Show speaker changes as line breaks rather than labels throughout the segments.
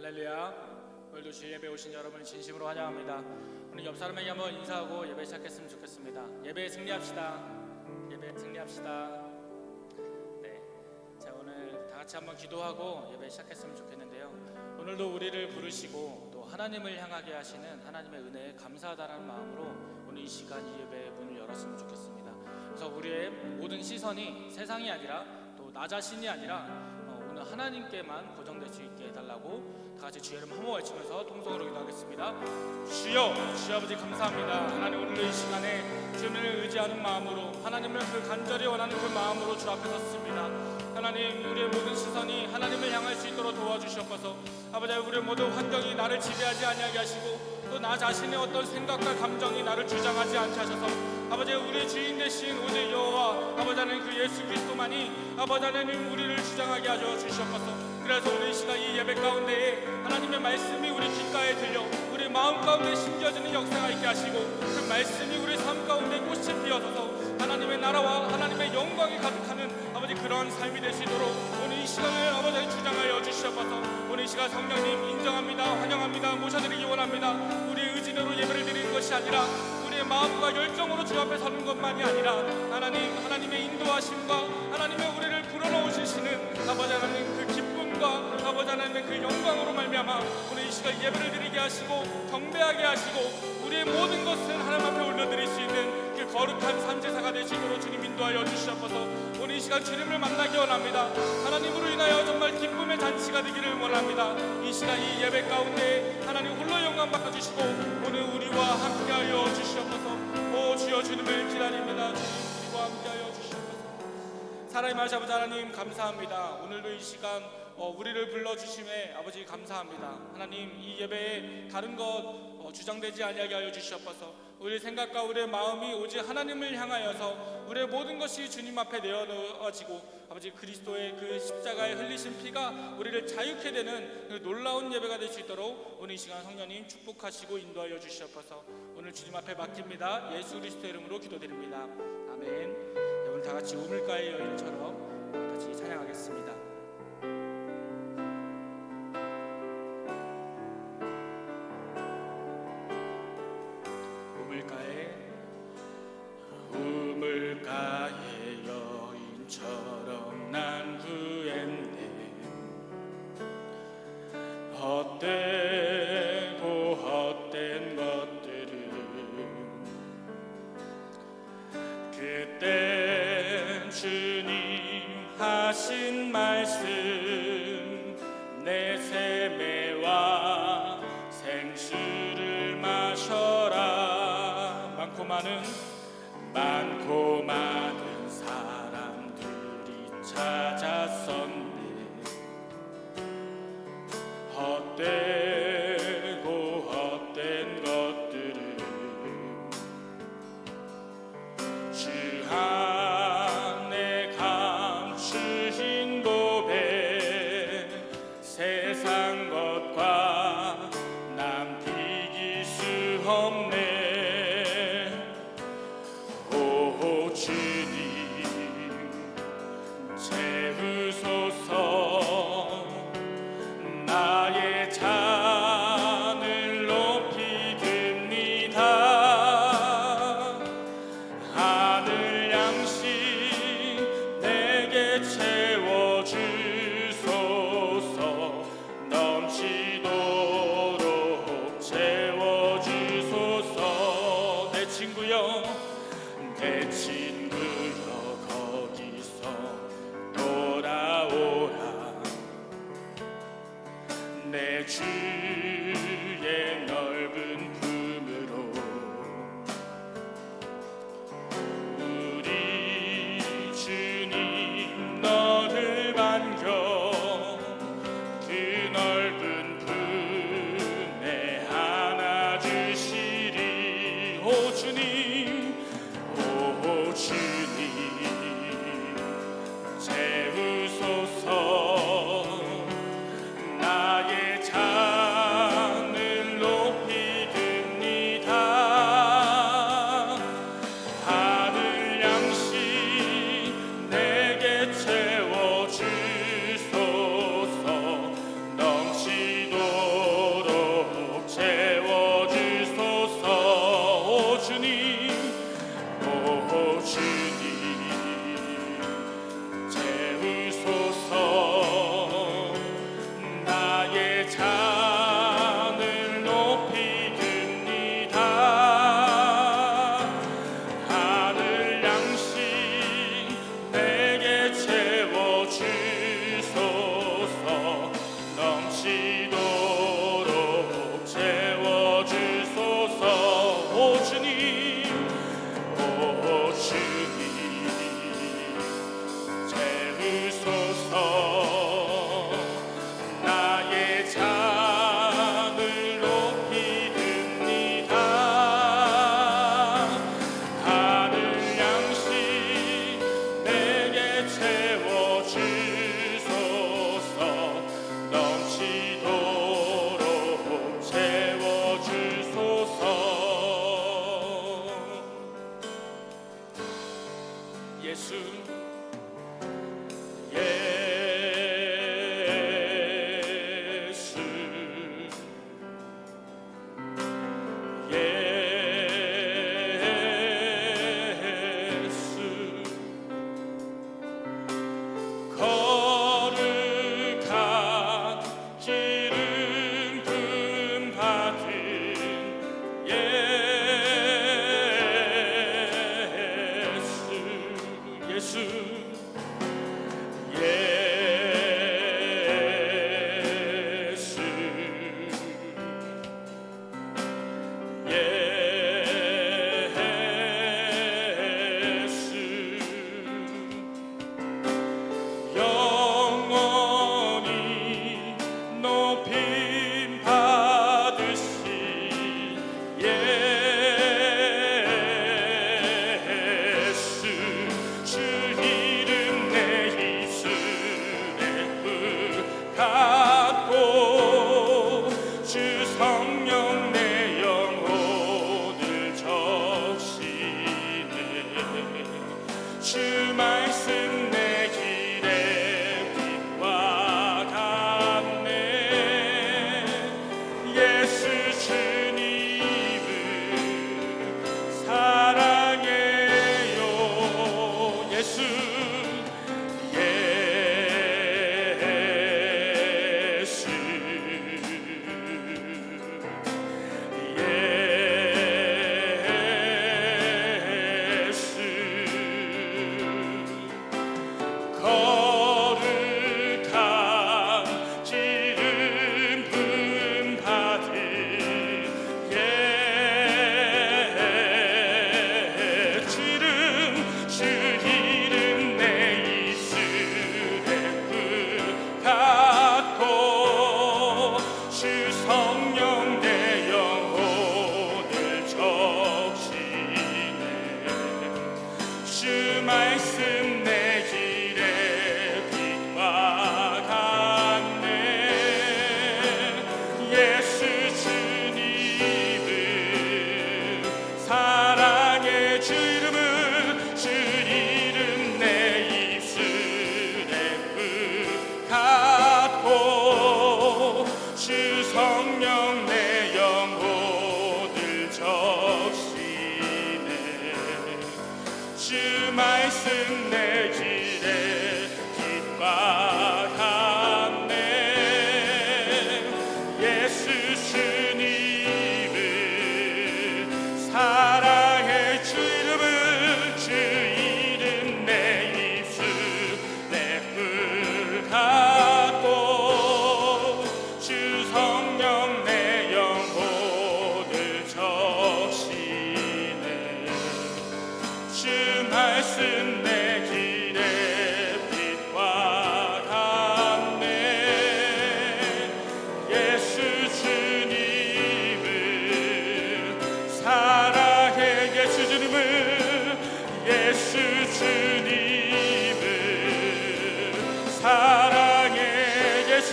할렐루야. 오늘도 주 예배 오신 여러분을 진심으로 환영합니다. 오늘 옆 사람에게 한번 인사하고 예배 시작했으면 좋겠습니다. 예배에 승리합시다. 예배에 승리합시다. 네, 자 오늘 다 같이 한번 기도하고 예배 시작했으면 좋겠는데요. 오늘도 우리를 부르시고 또 하나님을 향하게 하시는 하나님의 은혜에 감사하다는 마음으로 오늘 이 시간 이 예배의 문을 열었으면 좋겠습니다. 그래서 우리의 모든 시선이 세상이 아니라 또 나 자신이 아니라 오늘 하나님께만 고정될 수 있게 해달라고 다 같이 주의 이름 한 번 외치면서 통성으로 기도하겠습니다. 주여, 주 아버지 감사합니다. 하나님 오늘 이 시간에 주님을 의지하는 마음으로 하나님을 간절히 원하는 그 마음으로 주 앞에 섰습니다. 하나님 우리의 모든 시선이 하나님을 향할 수 있도록 도와주시옵소서. 아버지 우리의 모든 환경이 나를 지배하지 아니하게 하시고 또 나 자신의 어떤 생각과 감정이 나를 주장하지 않게 하셔서 아버지 우리의 주인 되신 오직 여호와 아버지 하나님 그 예수 그리스도만이 아버지 하나님 우리를 주장하게 하여 주시옵소서. 그래서 오늘 이 시간 이 예배 가운데에 하나님의 말씀이 우리 귓가에 들려 우리 마음 가운데 심겨지는 역사가 있게 하시고 그 말씀이 우리 삶 가운데 꽃이 피어서서 하나님의 나라와 하나님의 영광이 가득하는 아버지 그러한 삶이 될 수 있도록 오늘 이 시간을 아버지 주장하여 주시옵소서. 오늘 이 시간 성령님 인정합니다. 환영합니다. 모셔드리기 원합니다. 우리의 의지대로 예배를 드리는 것이 아니라 우리의 마음과 열정으로 주 앞에 서는 것만이 아니라 하나님의 인도하심과 하나님의 우리를 불어넣으시는 아버지 하나님 그 기쁨과 아버지 하나님의 그 영광으로 말미암아 오늘 이 시간 예배를 드리게 하시고 경배하게 하시고 우리의 모든 것을 하나님 앞에 올려드릴 수 있는 그 거룩한 삼제사가 되시도록 주님 인도하여 주시옵소서. 오늘 이 시간 주님을 만나기 원합니다. 하나님으로 인하여 정말 기쁨의 잔치가 되기를 원합니다. 이 시간 이 예배 가운데 하나님 홀로 영광 받아주시고 오늘 우리와 함께하여 주시옵소서. 오 주여 주님을 기다립니다. 주님 우리와 함께하여 주시옵소서. 사랑의 말씀 아버지 하나님 감사합니다. 오늘도 이 시간 우리를 불러주심에 아버지 감사합니다. 하나님 이 예배에 다른 것 주장되지 아니하게 하여 주시옵소서. 우리의 생각과 우리의 마음이 오직 하나님을 향하여서 우리의 모든 것이 주님 앞에 내어놓아지고 아버지 그리스도의 그 십자가에 흘리신 피가 우리를 자유케 되는 그 놀라운 예배가 될 수 있도록 오늘 이 시간 성령님 축복하시고 인도하여 주시옵소서. 오늘 주님 앞에 맡깁니다. 예수 그리스도의 이름으로 기도드립니다. 아멘. 네, 오늘 다 같이 우물가의 여인처럼 같이 찬양하겠습니다. 우물가의 여인처럼 난 구했네. 헛되고 헛된 것들은 그때 주님 하신 말씀 내 세매와 생수를 마셔라. 많고 많은 사람들이 찾았었네. 헛되고 헛된 것들은 주 안에 감추신 보배 세상 것과 남기기 수 없네. 나의 잔을 높이 듭니다. 하늘 양식 내게 채워주소서. 넘치도록 채워주소서. 내 친구여 내 친구여 거기서 돌아오라. 내 주의 넓은 품으로 우리 주님 너를 반겨 그 넓은 품에 안아주시리. 오 주님 채우소서. 나의 잔을 나의 잔을 높이 듭니다. 하늘 양식 내게 채워주소서. 넘치도록 채워주소서. 오 주님, 오 주님 채우소서. 나의 잔을 높이 듭니다. 하늘 양식 내게 채워주소서. 넘치도록 채워주소서. 예수 거룩한 기름 부음 받은 예수 영원히 높임 받으신 예수. 주 이름 내 입술에 갖고 주 성령 내 영혼을 적시네. 주 말씀 내 길에 빛과 같네. 예수 주님을 사랑해요. 예수 거룩한 기름 부음 받은 주 이름 내 입술에 갖고 주 성령 내 영혼을 적시네. 주 말씀 내 길에 빛과 같네. 예수 주님을 사랑해. 주 이름 내 입술에 갖고 주 성령 내 영혼을 적시네. 주 말씀 내 길에 빛과 같네. 예수 주님을 사랑해. 주 이름 내 입술에 갖고 주 성령 내 영혼을 적시네. 주 말씀 내 길에 빛과 같네. 예수 주님을 사랑해. 예수 주님을 사랑해. 예수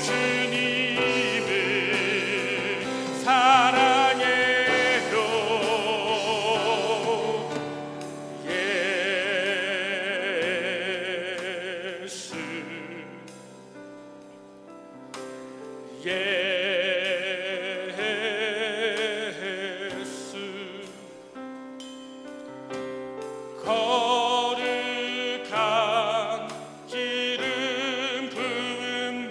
주님을 사랑해요. 예수 거룩한 기름 부음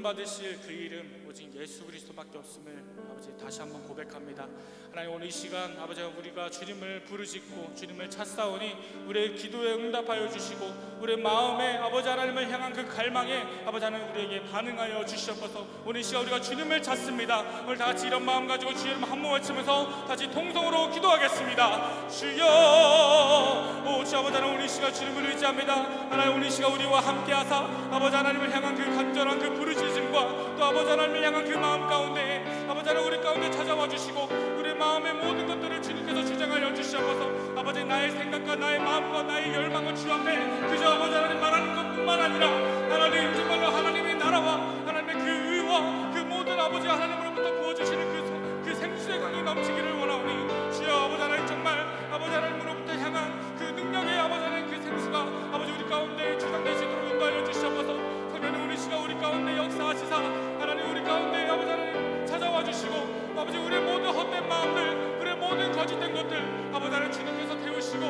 받으실 그 이름 오직 예수 그리스도밖에 없음을 아버지 다시 한번 고백합니다. 하나님, 오늘 이 시간 아버지 우리가 주님을 부르짖고 주님을 찾사오니 우리의 기도에 응답하여 주시고 우리의 마음에 아버지 하나님을 향한 그 갈망에 아버지 하나님 우리에게 반응하여 주시옵소서. 오늘 이 시간 우리가 주님을 찾습니다. 오늘 다 같이 이런 마음 가지고 주의 이름 한 번 외치면서 다시 통성으로 기도하겠습니다. 주여, 오 주 아버지 하나님, 오늘 이 시간 주님을 의지합니다. 하나님, 오늘 이 시간 우리와 함께 하사 아버지 하나님을 향한 그 간절한 그 부르짖음과 또 아버지 하나님을 향한 그 마음 가운데 아버지 하나님 우리 가운데 찾아와 주시고 우리 마음의 모든 것들을 주님께서 주장하여 주시옵소서. 아버지, 나의 생각과 나의 마음과 나의 열망은 주 앞에 그저 아버지 하나님 말하는 것뿐만 아니라 하나님 정말로 하나님의 나라와 하나님의 그 의와 그 모든 아버지 하나님으로부터 부어주시는 그 생수의 강이 넘치기를 원하오니 주여 아버지 하나님, 정말 아버지 하나님으로부터 향한 그 능력의 아버지 하나님 그 생수가 아버지 우리 가운데 주장되시도록 인도하여 주시옵소서. 성령님, 우리 시간 우리 가운데 역사하시사 하나님 우리 가운데 아버지 하나님 찾아와 주시고 아버지 우리의 모든 헛된 마음들, 우리의 모든 거짓된 것들 아버지 하나님 주님께서 태우시고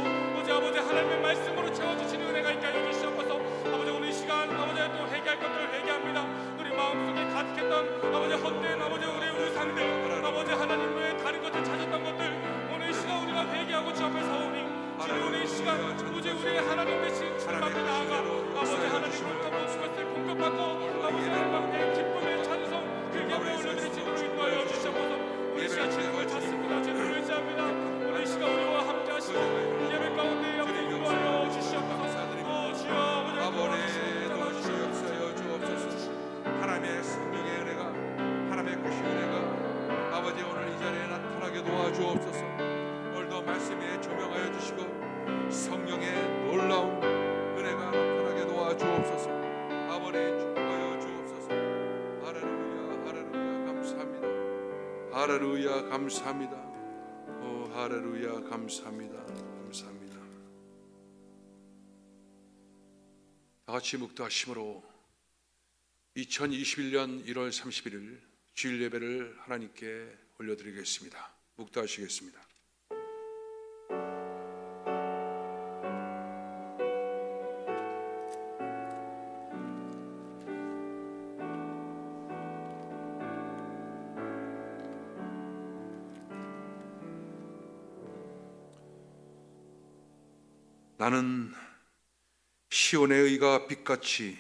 아버지 하나님의 말씀으로 채워주시는 은혜가 있게 하여 주시옵소서. 아버지, 오늘 이 시간 아버지 또 회개할 것들을 회개합니다. 우리 마음속에 가득했던 아버지 헛된 아버지 우리의 우상들, 아버지 하나님 외에 다른 것들 찾았던 것들 오늘 이 시간 우리가 회개하고 주 앞에 서오니 주님, 오늘 이 시간 오직 우리의 하나님 되신 주님 앞에 나아가 아버지 하나님으로부터 모든 것을 공급받고 아버지 하나님의 기쁨의 찬송 그 예배를 올려드리시도록 인도하여 주시옵소서. 오늘 이 시간 주님을 찾습니다. 주님을 의지합니다. 오늘 이 시간 우리와 함께 하시고 예배 가운데 아버지 인도하여 주시옵소서. 주여 아버지
도와주시옵소서. 주옵소서. 하나님의 성령의 은혜가, 하나님의 크신 은혜가 아버지 오늘 이 자리에 나타나게 도와주옵소서. 오늘도 말씀에 조명하여 주시고 성령의 놀라운 은혜가 나타나게 도와주옵소서. 아버지 축복하여 주옵소서. 할렐루야, 할렐루야, 감사합니다. 할렐루야, 감사합니다. 오 할렐루야, 감사합니다. 감사합니다. 다 같이 묵도하심으로 2021년 1월 31일 주일 예배를 하나님께 올려드리겠습니다. 묵도하시겠습니다. 나는 시온의 의가 빛같이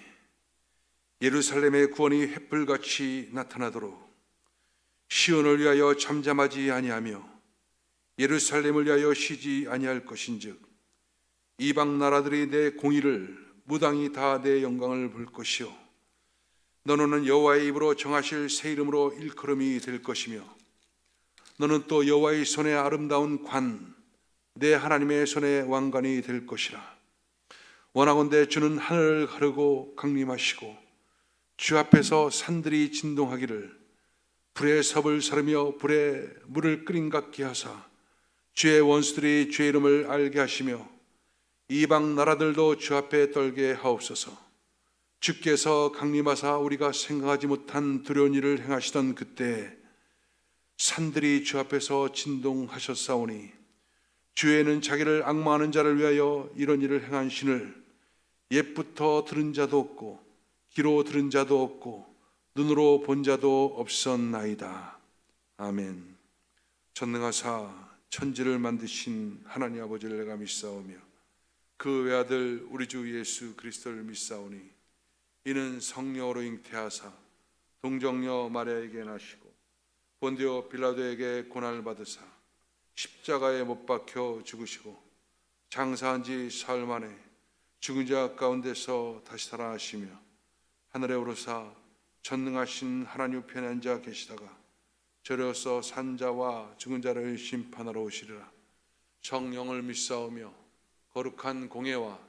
예루살렘의 구원이 횃불같이 나타나도록 시온을 위하여 잠잠하지 아니하며 예루살렘을 위하여 쉬지 아니할 것인즉 이방 나라들이 내 공의를 무당이 다 내 영광을 볼 것이요 너는 여호와의 입으로 정하실 새 이름으로 일컬음이 될 것이며 너는 또 여호와의 손에 아름다운 관 내 하나님의 손의 왕관이 될 것이라. 원하건대 주는 하늘을 가르고 강림하시고 주 앞에서 산들이 진동하기를 불의 섭을 사르며 불에 물을 끓인 같게 하사 주의 원수들이 주의 이름을 알게 하시며 이방 나라들도 주 앞에 떨게 하옵소서. 주께서 강림하사 우리가 생각하지 못한 두려운 일을 행하시던 그때 산들이 주 앞에서 진동하셨사오니 주에는 자기를 앙망하는 자를 위하여 이런 일을 행한 신을 옛부터 들은 자도 없고 귀로 들은 자도 없고 눈으로 본 자도 없었나이다. 아멘. 전능하사 천지를 만드신 하나님 아버지를 내가 믿사오며 그 외아들 우리 주 예수 그리스도를 믿사오니 이는 성령으로 잉태하사 동정녀 마리아에게 나시고 본디오 빌라도에게 고난을 받으사 십자가에 못 박혀 죽으시고 장사한 지 사흘 만에 죽은 자 가운데서 다시 살아나시며 하늘에 오르사 전능하신 하나님 우편에 앉아 계시다가 저려서 산 자와 죽은 자를 심판하러 오시리라. 성령을 믿사오며 거룩한 공예와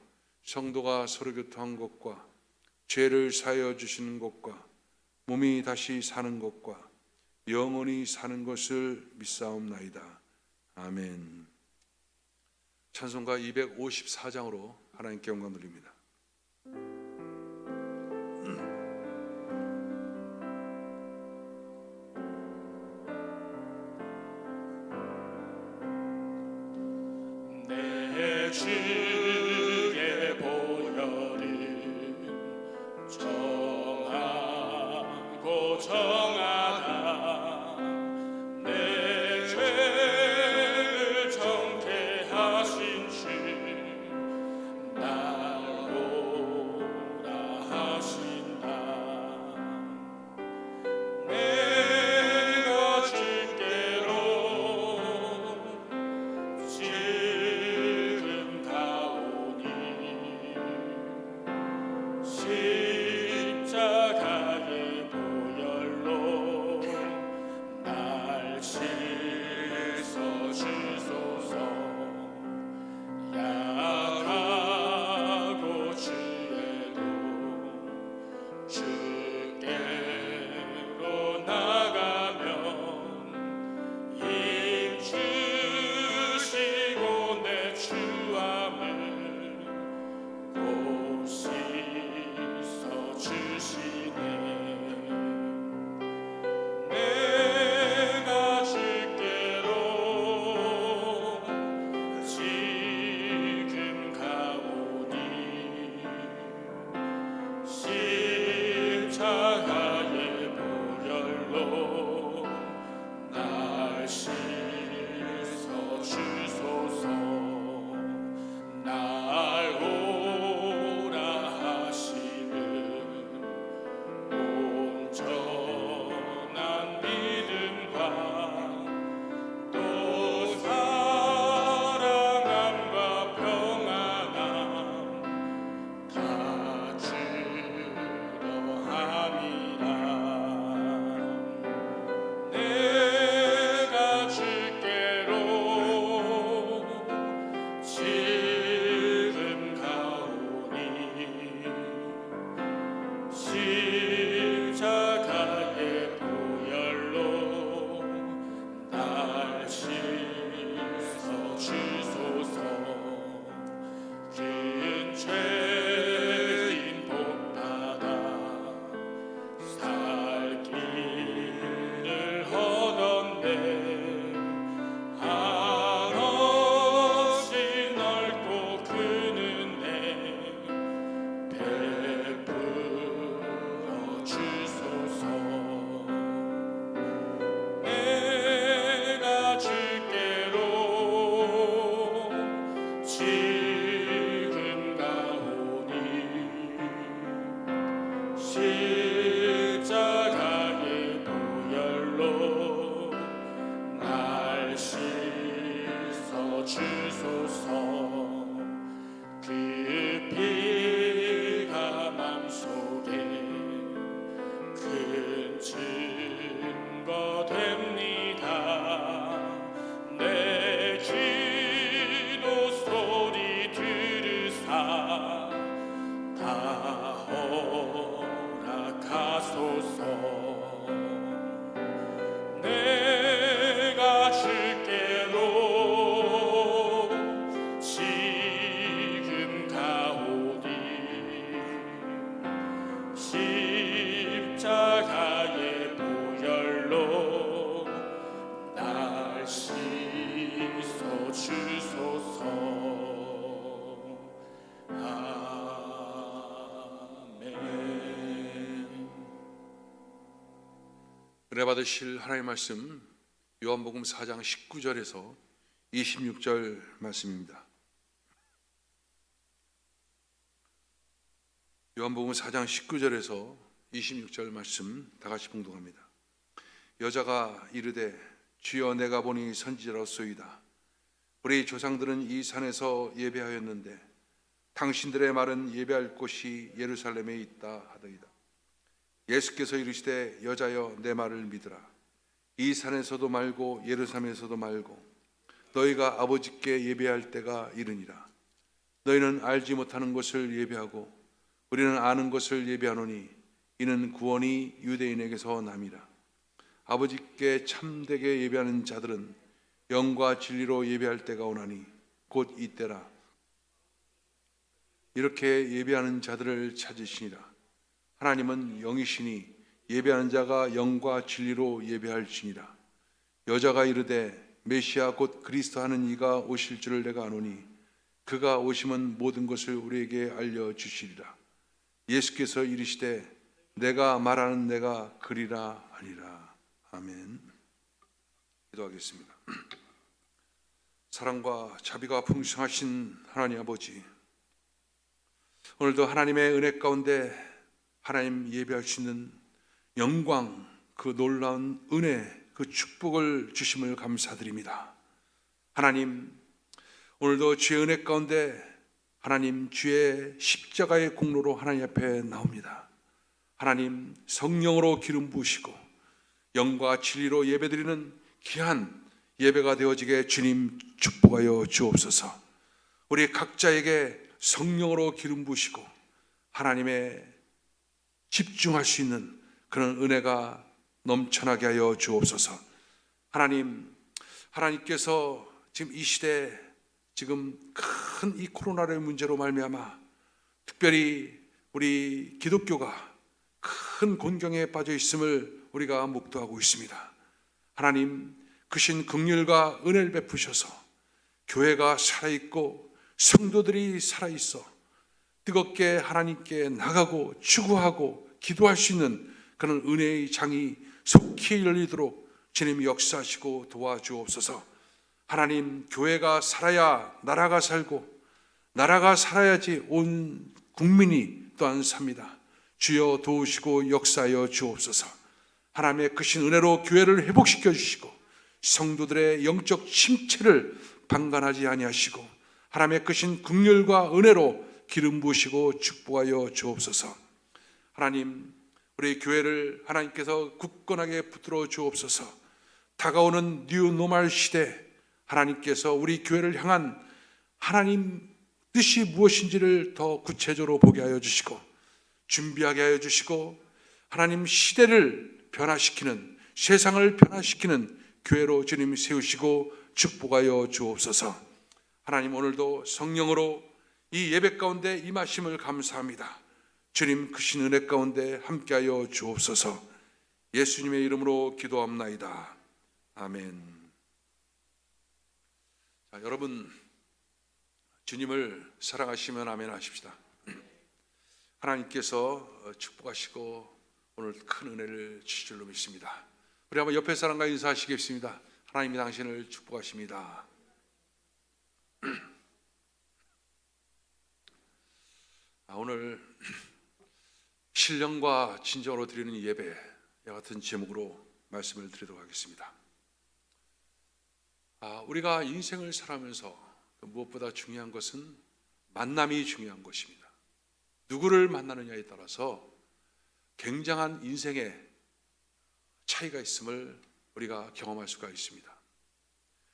성도가 서로 교통한 것과 죄를 사하여 주시는 것과 몸이 다시 사는 것과 영원히 사는 것을 믿사옵나이다. 아멘. 찬송가 254장으로 하나님께 영광 돌립니다.
내 주의 보혈은 정하여 씻어 주소서. 날 오라 하시는 온전한 믿음과 또 사랑함과 평안함 다 주러함이라. 내가 주께로 지금 가오니 십자가의 보혈로 날 씻어 주소서. 큰 죄인 복받아 살 길을 얻었네. 한없이 넓고 큰 은혜 베풀어 주소서. 내가 주께로 지금 가오니 십자가의 보혈로 날 씻어 주소서. 그 피가 맘속에 큰 증거 됩니다. 내 기도 소리 들으사 다 허락하소서. 내가 주께로 지금 가오니 십자가의 보혈로 날 씻어 주소서. 아멘.
은혜 받으실 하나님의 말씀 요한복음 4장 19절에서 26절 말씀입니다. 요한복음 4장 19절에서 26절 말씀 다 같이 봉독합니다. 여자가 이르되 주여 내가 보니 선지자로소이다. 우리 조상들은 이 산에서 예배하였는데 당신들의 말은 예배할 곳이 예루살렘에 있다 하더이다. 예수께서 이르시되 여자여 내 말을 믿으라. 이 산에서도 말고 예루살렘에서도 말고 너희가 아버지께 예배할 때가 이르니라. 너희는 알지 못하는 것을 예배하고 우리는 아는 것을 예배하노니 이는 구원이 유대인에게서 남이라. 아버지께 참되게 예배하는 자들은 영과 진리로 예배할 때가 오나니 곧 이때라. 이렇게 예배하는 자들을 찾으시니라. 하나님은 영이시니 예배하는 자가 영과 진리로 예배할지니라. 여자가 이르되 메시아 곧 그리스도 하는 이가 오실 줄을 내가 아노니 그가 오시면 모든 것을 우리에게 알려주시리라. 예수께서 이르시되 내가 말하는 내가 그리라 아니라. 아멘. 기도하겠습니다. 사랑과 자비가 풍성하신 하나님 아버지, 오늘도 하나님의 은혜 가운데 하나님 예배할 수 있는 영광, 그 놀라운 은혜, 그 축복을 주심을 감사드립니다. 하나님, 오늘도 주의 은혜 가운데 하나님 주의 십자가의 공로로 하나님 앞에 나옵니다. 하나님 성령으로 기름 부으시고 영과 진리로 예배드리는 귀한 예배가 되어지게 주님 축복하여 주옵소서. 우리 각자에게 성령으로 기름 부으시고 하나님의 집중할 수 있는 그런 은혜가 넘쳐나게 하여 주옵소서. 하나님께서 지금 이 시대 지금 큰 이 코로나의 문제로 말미암아 특별히 우리 기독교가 큰 곤경에 빠져 있음을 우리가 목도하고 있습니다. 하나님 크신 긍휼과 은혜를 베푸셔서 교회가 살아있고 성도들이 살아있어 뜨겁게 하나님께 나가고 추구하고 기도할 수 있는 그런 은혜의 장이 속히 열리도록 주님 역사하시고 도와주옵소서. 하나님, 교회가 살아야 나라가 살고 나라가 살아야지 온 국민이 또한 삽니다. 주여 도우시고 역사하여 주옵소서. 하나님의 크신 은혜로 교회를 회복시켜 주시고 성도들의 영적 침체를 방관하지 아니하시고 하나님의 크신 긍휼과 은혜로 기름 부으시고 축복하여 주옵소서. 하나님, 우리 교회를 하나님께서 굳건하게 붙들어 주옵소서. 다가오는 뉴 노멀 시대, 하나님께서 우리 교회를 향한 하나님 뜻이 무엇인지를 더 구체적으로 보게 하여 주시고 준비하게 하여 주시고 하나님 시대를 변화시키는, 세상을 변화시키는 교회로 주님 세우시고 축복하여 주옵소서. 하나님, 오늘도 성령으로 이 예배 가운데 임하심을 감사합니다. 주님 크신 은혜 가운데 함께하여 주옵소서. 예수님의 이름으로 기도합나이다. 아멘. 자, 여러분, 주님을 사랑하시면 아멘 하십시다. 하나님께서 축복하시고 오늘 큰 은혜를 주실 줄로 믿습니다. 우리 한번 옆에 사람과 인사하시겠습니다. 하나님이 당신을 축복하십니다. 오늘 신령과 진정으로 드리는 예배 같은 제목으로 말씀을 드리도록 하겠습니다. 우리가 인생을 살아가면서 무엇보다 중요한 것은 만남이 중요한 것입니다. 누구를 만나느냐에 따라서 굉장한 인생의 차이가 있음을 우리가 경험할 수가 있습니다.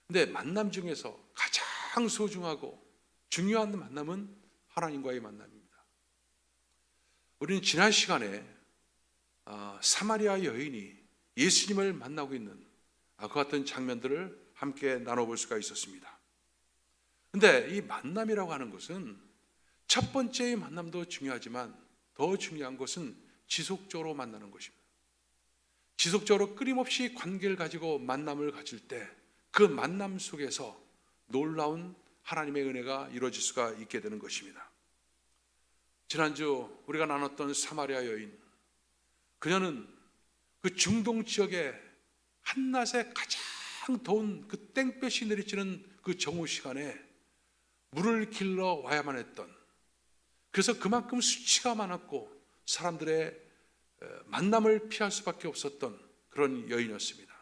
근데 만남 중에서 가장 소중하고 중요한 만남은 하나님과의 만남입니다. 우리는 지난 시간에 사마리아 여인이 예수님을 만나고 있는 그 같은 장면들을 함께 나눠볼 수가 있었습니다. 근데 이 만남이라고 하는 것은 첫 번째의 만남도 중요하지만 더 중요한 것은 지속적으로 만나는 것입니다. 지속적으로 끊임없이 관계를 가지고 만남을 가질 때 그 만남 속에서 놀라운 하나님의 은혜가 이루어질 수가 있게 되는 것입니다. 지난주 우리가 나눴던 사마리아 여인, 그녀는 그 중동 지역의 한낮에 가장 더운 그 땡볕이 내리치는 그 정오 시간에 물을 길러 와야만 했던, 그래서 그만큼 수치가 많았고 사람들의 만남을 피할 수밖에 없었던 그런 여인이었습니다.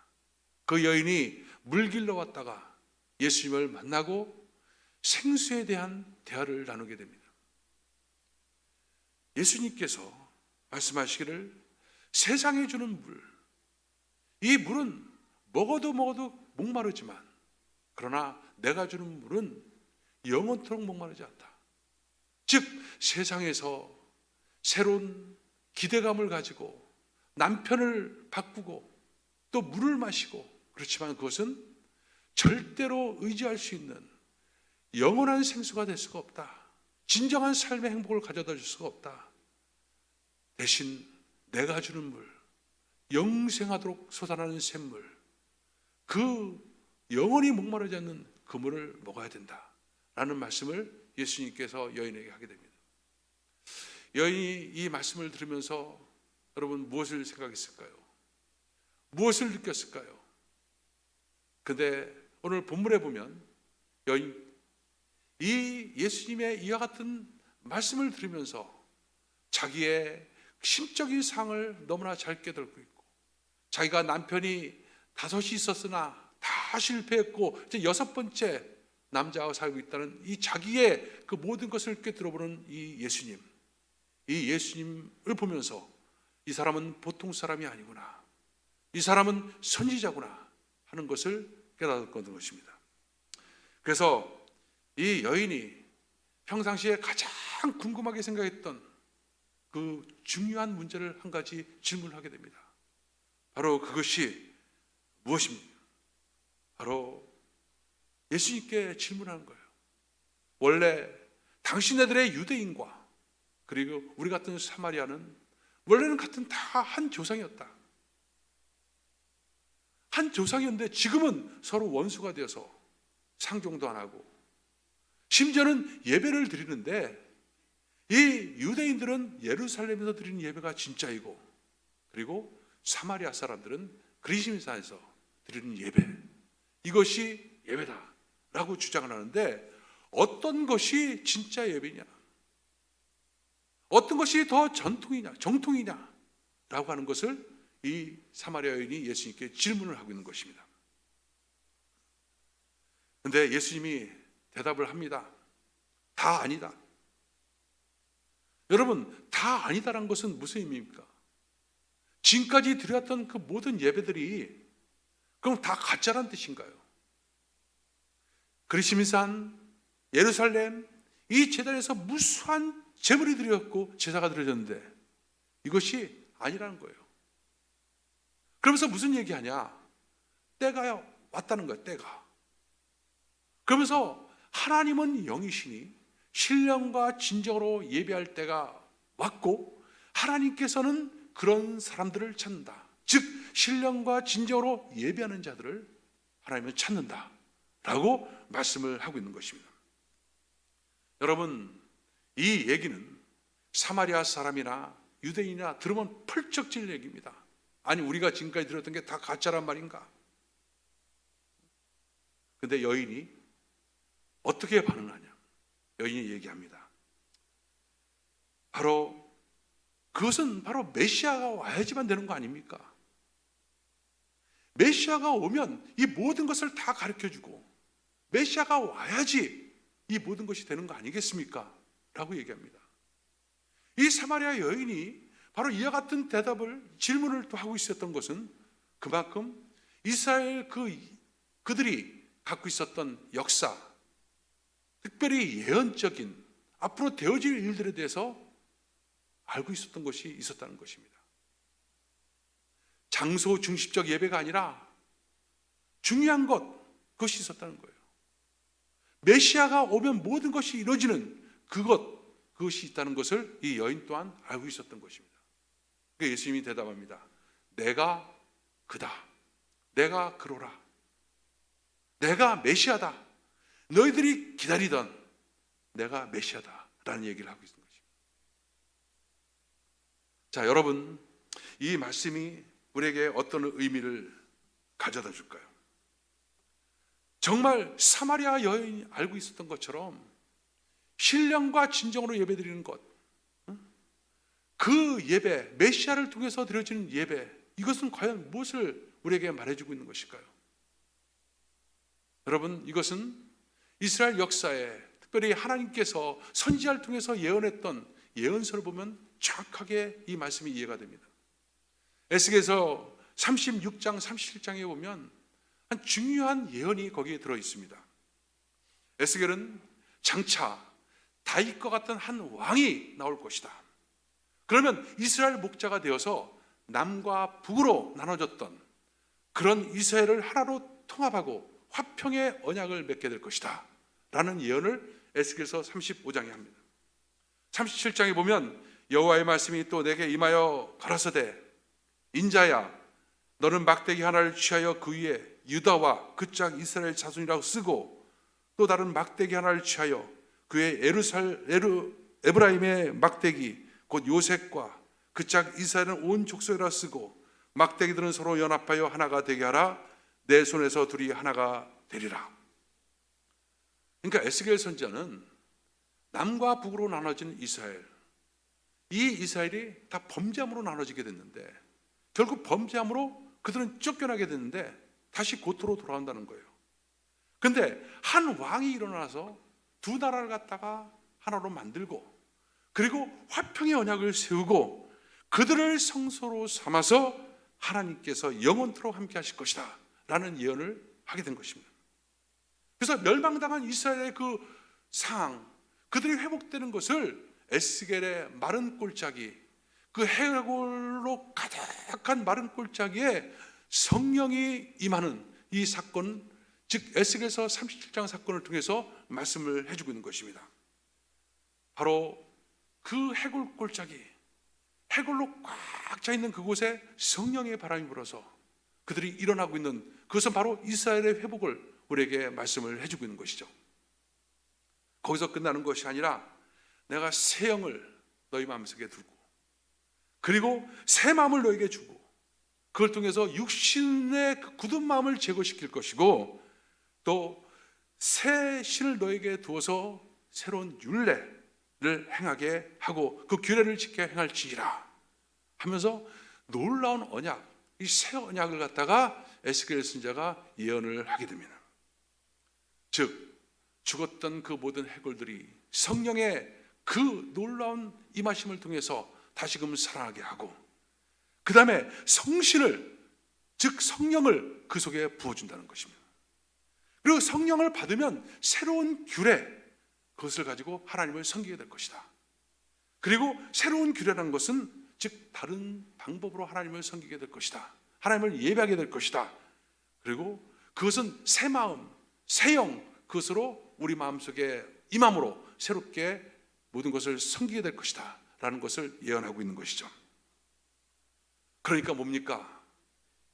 그 여인이 물 길러 왔다가 예수님을 만나고 생수에 대한 대화를 나누게 됩니다. 예수님께서 말씀하시기를 세상에 주는 물, 이 물은 먹어도 목마르지만 그러나 내가 주는 물은 영원토록 목마르지 않다. 즉 세상에서 새로운 기대감을 가지고 남편을 바꾸고 또 물을 마시고, 그렇지만 그것은 절대로 의지할 수 있는 영원한 생수가 될 수가 없다. 진정한 삶의 행복을 가져다 줄 수가 없다. 대신 내가 주는 물, 영생하도록 솟아나는 샘물, 그 영원히 목마르지 않는 그 물을 먹어야 된다 라는 말씀을 예수님께서 여인에게 하게 됩니다. 여인이 이 말씀을 들으면서 여러분 무엇을 생각했을까요? 무엇을 느꼈을까요? 근데 오늘 본문에 보면 여인, 이 예수님의 이와 같은 말씀을 들으면서 자기의 심적인 상을 너무나 잘 깨닫고 있고, 자기가 남편이 5이 있었으나 다 실패했고 이제 6번째 남자와 살고 있다는 이 자기의 그 모든 것을 깨달아보는 이 예수님을 보면서 이 사람은 보통 사람이 아니구나, 이 사람은 선지자구나 하는 것을 깨달았던 것입니다. 그래서 이 여인이 평상시에 가장 궁금하게 생각했던 그 중요한 문제를 한 가지 질문을 하게 됩니다. 바로 그것이 무엇입니까? 바로 예수님께 질문하는 거예요. 원래 당신네들의 유대인과 그리고 우리 같은 사마리아는 원래는 같은 다 한 조상이었다. 한 조상이었는데 지금은 서로 원수가 되어서 상종도 안 하고 심지어는 예배를 드리는데 이 유대인들은 예루살렘에서 드리는 예배가 진짜이고, 그리고 사마리아 사람들은 그리심산에서 드리는 예배, 이것이 예배다라고 주장을 하는데, 어떤 것이 진짜 예배냐, 어떤 것이 더 전통이냐, 정통이냐라고 하는 것을 이 사마리아 여인이 예수님께 질문을 하고 있는 것입니다. 그런데 예수님이 대답을 합니다. 다 아니다. 여러분, 다 아니다라는 것은 무슨 의미입니까? 지금까지 드렸던 그 모든 예배들이 그럼 다 가짜란 뜻인가요? 그리시민산, 예루살렘, 이 제단에서 무수한 제물이 드렸고 제사가 드려졌는데 이것이 아니라는 거예요. 그러면서 무슨 얘기하냐? 때가 왔다는 거예요. 때가. 그러면서 하나님은 영이시니 신령과 진정으로 예배할 때가 왔고, 하나님께서는 그런 사람들을 찾는다. 즉 신령과 진정으로 예배하는 자들을 하나님은 찾는다 라고 말씀을 하고 있는 것입니다. 여러분, 이 얘기는 사마리아 사람이나 유대인이나 들으면 펄쩍질 얘기입니다. 아니, 우리가 지금까지 들었던 게 다 가짜란 말인가? 근데 여인이 어떻게 반응하냐? 여인이 얘기합니다. 그것은 바로 메시아가 와야지만 되는 거 아닙니까? 메시아가 오면 이 모든 것을 다 가르쳐주고, 메시아가 와야지 이 모든 것이 되는 거 아니겠습니까? 라고 얘기합니다. 이 사마리아 여인이 바로 이와 같은 질문을 또 하고 있었던 것은 그만큼 이스라엘 그들이 갖고 있었던 역사, 특별히 예언적인 앞으로 되어질 일들에 대해서 알고 있었던 것이 있었다는 것입니다. 장소 중심적 예배가 아니라 중요한 그것이 있었다는 거예요. 메시아가 오면 모든 것이 이루어지는 그것이 있다는 것을 이 여인 또한 알고 있었던 것입니다. 그래서 예수님이 대답합니다. 내가 그다. 내가 그로라. 내가 메시아다. 너희들이 기다리던 내가 메시아다 라는 얘기를 하고 있는 것입니다. 자, 여러분, 이 말씀이 우리에게 어떤 의미를 가져다 줄까요? 정말 사마리아 여인이 알고 있었던 것처럼 신령과 진정으로 예배드리는 것, 그 예배, 메시아를 통해서 드려지는 예배, 이것은 과연 무엇을 우리에게 말해주고 있는 것일까요? 여러분, 이것은 이스라엘 역사에 특별히 하나님께서 선지자를 통해서 예언했던 예언서를 보면 정확하게 이 말씀이 이해가 됩니다. 에스겔서 36장, 37장에 보면 한 중요한 예언이 거기에 들어 있습니다. 에스겔은 장차 다윗과 같은 한 왕이 나올 것이다. 그러면 이스라엘 목자가 되어서 남과 북으로 나눠졌던 그런 이스라엘을 하나로 통합하고 화평의 언약을 맺게 될 것이다 라는 예언을 에스겔서 35장에 합니다. 37장에 보면 여호와의 말씀이 또 내게 임하여 가라사대, 인자야, 너는 막대기 하나를 취하여 그 위에 유다와 그 짝 이스라엘 자손이라고 쓰고, 또 다른 막대기 하나를 취하여 그 위에 에브라임의 막대기 곧 요셉과 그 짝 이스라엘은 온 족속이라 쓰고, 막대기들은 서로 연합하여 하나가 되게 하라. 내 손에서 둘이 하나가 되리라. 그러니까 에스겔 선지자는 남과 북으로 나눠진 이스라엘, 이 이스라엘이 다 범죄함으로 나눠지게 됐는데, 결국 범죄함으로 그들은 쫓겨나게 됐는데 다시 고토로 돌아온다는 거예요. 그런데 한 왕이 일어나서 두 나라를 갖다가 하나로 만들고, 그리고 화평의 언약을 세우고 그들을 성소로 삼아서 하나님께서 영원토록 함께 하실 것이다 라는 예언을 하게 된 것입니다. 그래서 멸망당한 이스라엘의 그 상황, 그들이 회복되는 것을 에스겔의 마른 꼴짜기, 그 해골로 가득한 마른 꼴짜기에 성령이 임하는 이 사건, 즉 에스겔서 37장 사건을 통해서 말씀을 해주고 있는 것입니다. 바로 그 해골 꼴짜기, 해골로 꽉 차 있는 그곳에 성령의 바람이 불어서 그들이 일어나고 있는, 그것은 바로 이스라엘의 회복을 우리에게 말씀을 해주고 있는 것이죠. 거기서 끝나는 것이 아니라 내가 새 영을 너희 마음속에 두고, 그리고 새 마음을 너에게 주고, 그걸 통해서 육신의 그 굳은 마음을 제거시킬 것이고, 또 새 신을 너에게 두어서 새로운 율례를 행하게 하고 그 규례를 지켜 행할지니라 하면서 놀라운 언약, 이 새 언약을 갖다가 에스겔 선지자가 예언을 하게 됩니다. 즉 죽었던 그 모든 해골들이 성령의 그 놀라운 임하심을 통해서 다시금 살아나게 하고, 그 다음에 성신을, 즉 성령을 그 속에 부어준다는 것입니다. 그리고 성령을 받으면 새로운 규례, 그것을 가지고 하나님을 섬기게 될 것이다. 그리고 새로운 규례라는 것은 즉 다른 방법으로 하나님을 섬기게 될 것이다. 하나님을 예배하게 될 것이다. 그리고 그것은 새 마음, 새 영, 그것으로 우리 마음속에 임함으로 새롭게 모든 것을 섬기게 될 것이다 라는 것을 예언하고 있는 것이죠. 그러니까 뭡니까?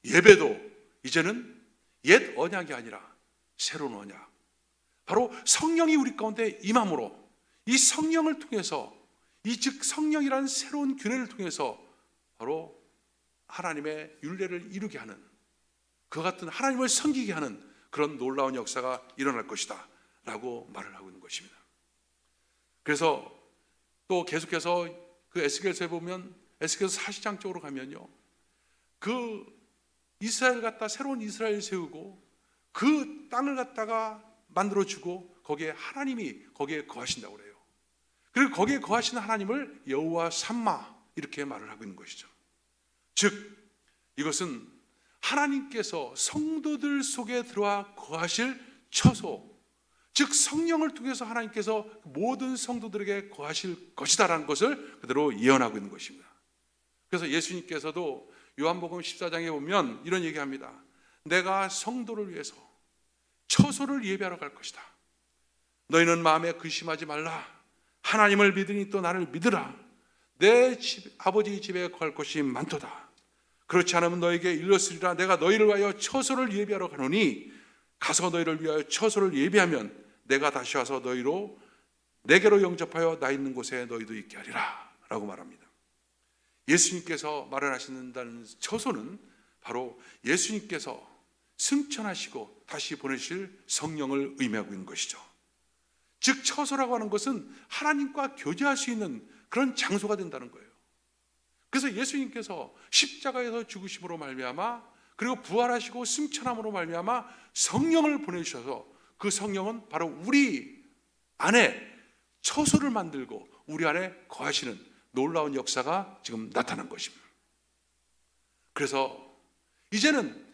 예배도 이제는 옛 언약이 아니라 새로운 언약, 바로 성령이 우리 가운데 임함으로 이 성령을 통해서, 이 즉 성령이라는 새로운 규례를 통해서 바로 하나님의 율례를 이루게 하는, 그와 같은 하나님을 섬기게 하는 그런 놀라운 역사가 일어날 것이다 라고 말을 하고 있는 것입니다. 그래서 또 계속해서 그 에스겔서에 보면, 에스겔서 40장 쪽으로 가면요, 그 이스라엘 갖다 새로운 이스라엘 세우고 그 땅을 갖다가 만들어주고 거기에 하나님이 거기에 거하신다고 그래요. 그리고 거기에 거하시는 하나님을 여호와 삼마 이렇게 말을 하고 있는 것이죠. 즉 이것은 하나님께서 성도들 속에 들어와 거하실 처소, 즉 성령을 통해서 하나님께서 모든 성도들에게 거하실 것이다라는 것을 그대로 예언하고 있는 것입니다. 그래서 예수님께서도 요한복음 14장에 보면 이런 얘기합니다. 내가 성도를 위해서 처소를 예배하러 갈 것이다. 너희는 마음에 근심하지 말라. 하나님을 믿으니 또 나를 믿으라. 내 아버지 집에 거할 곳이 많도다. 그렇지 않으면 너에게 일렀으리라. 내가 너희를 위하여 처소를 예배하러 가노니 가서 너희를 위하여 처소를 예배하면 내가 다시 와서 너희로 내게로 영접하여 나 있는 곳에 너희도 있게 하리라 라고 말합니다. 예수님께서 마련하신다는 처소는 바로 예수님께서 승천하시고 다시 보내실 성령을 의미하고 있는 것이죠. 즉 처소라고 하는 것은 하나님과 교제할 수 있는 그런 장소가 된다는 거예요. 그래서 예수님께서 십자가에서 죽으심으로 말미암아, 그리고 부활하시고 승천함으로 말미암아 성령을 보내주셔서 그 성령은 바로 우리 안에 처소를 만들고 우리 안에 거하시는 놀라운 역사가 지금 나타난 것입니다. 그래서 이제는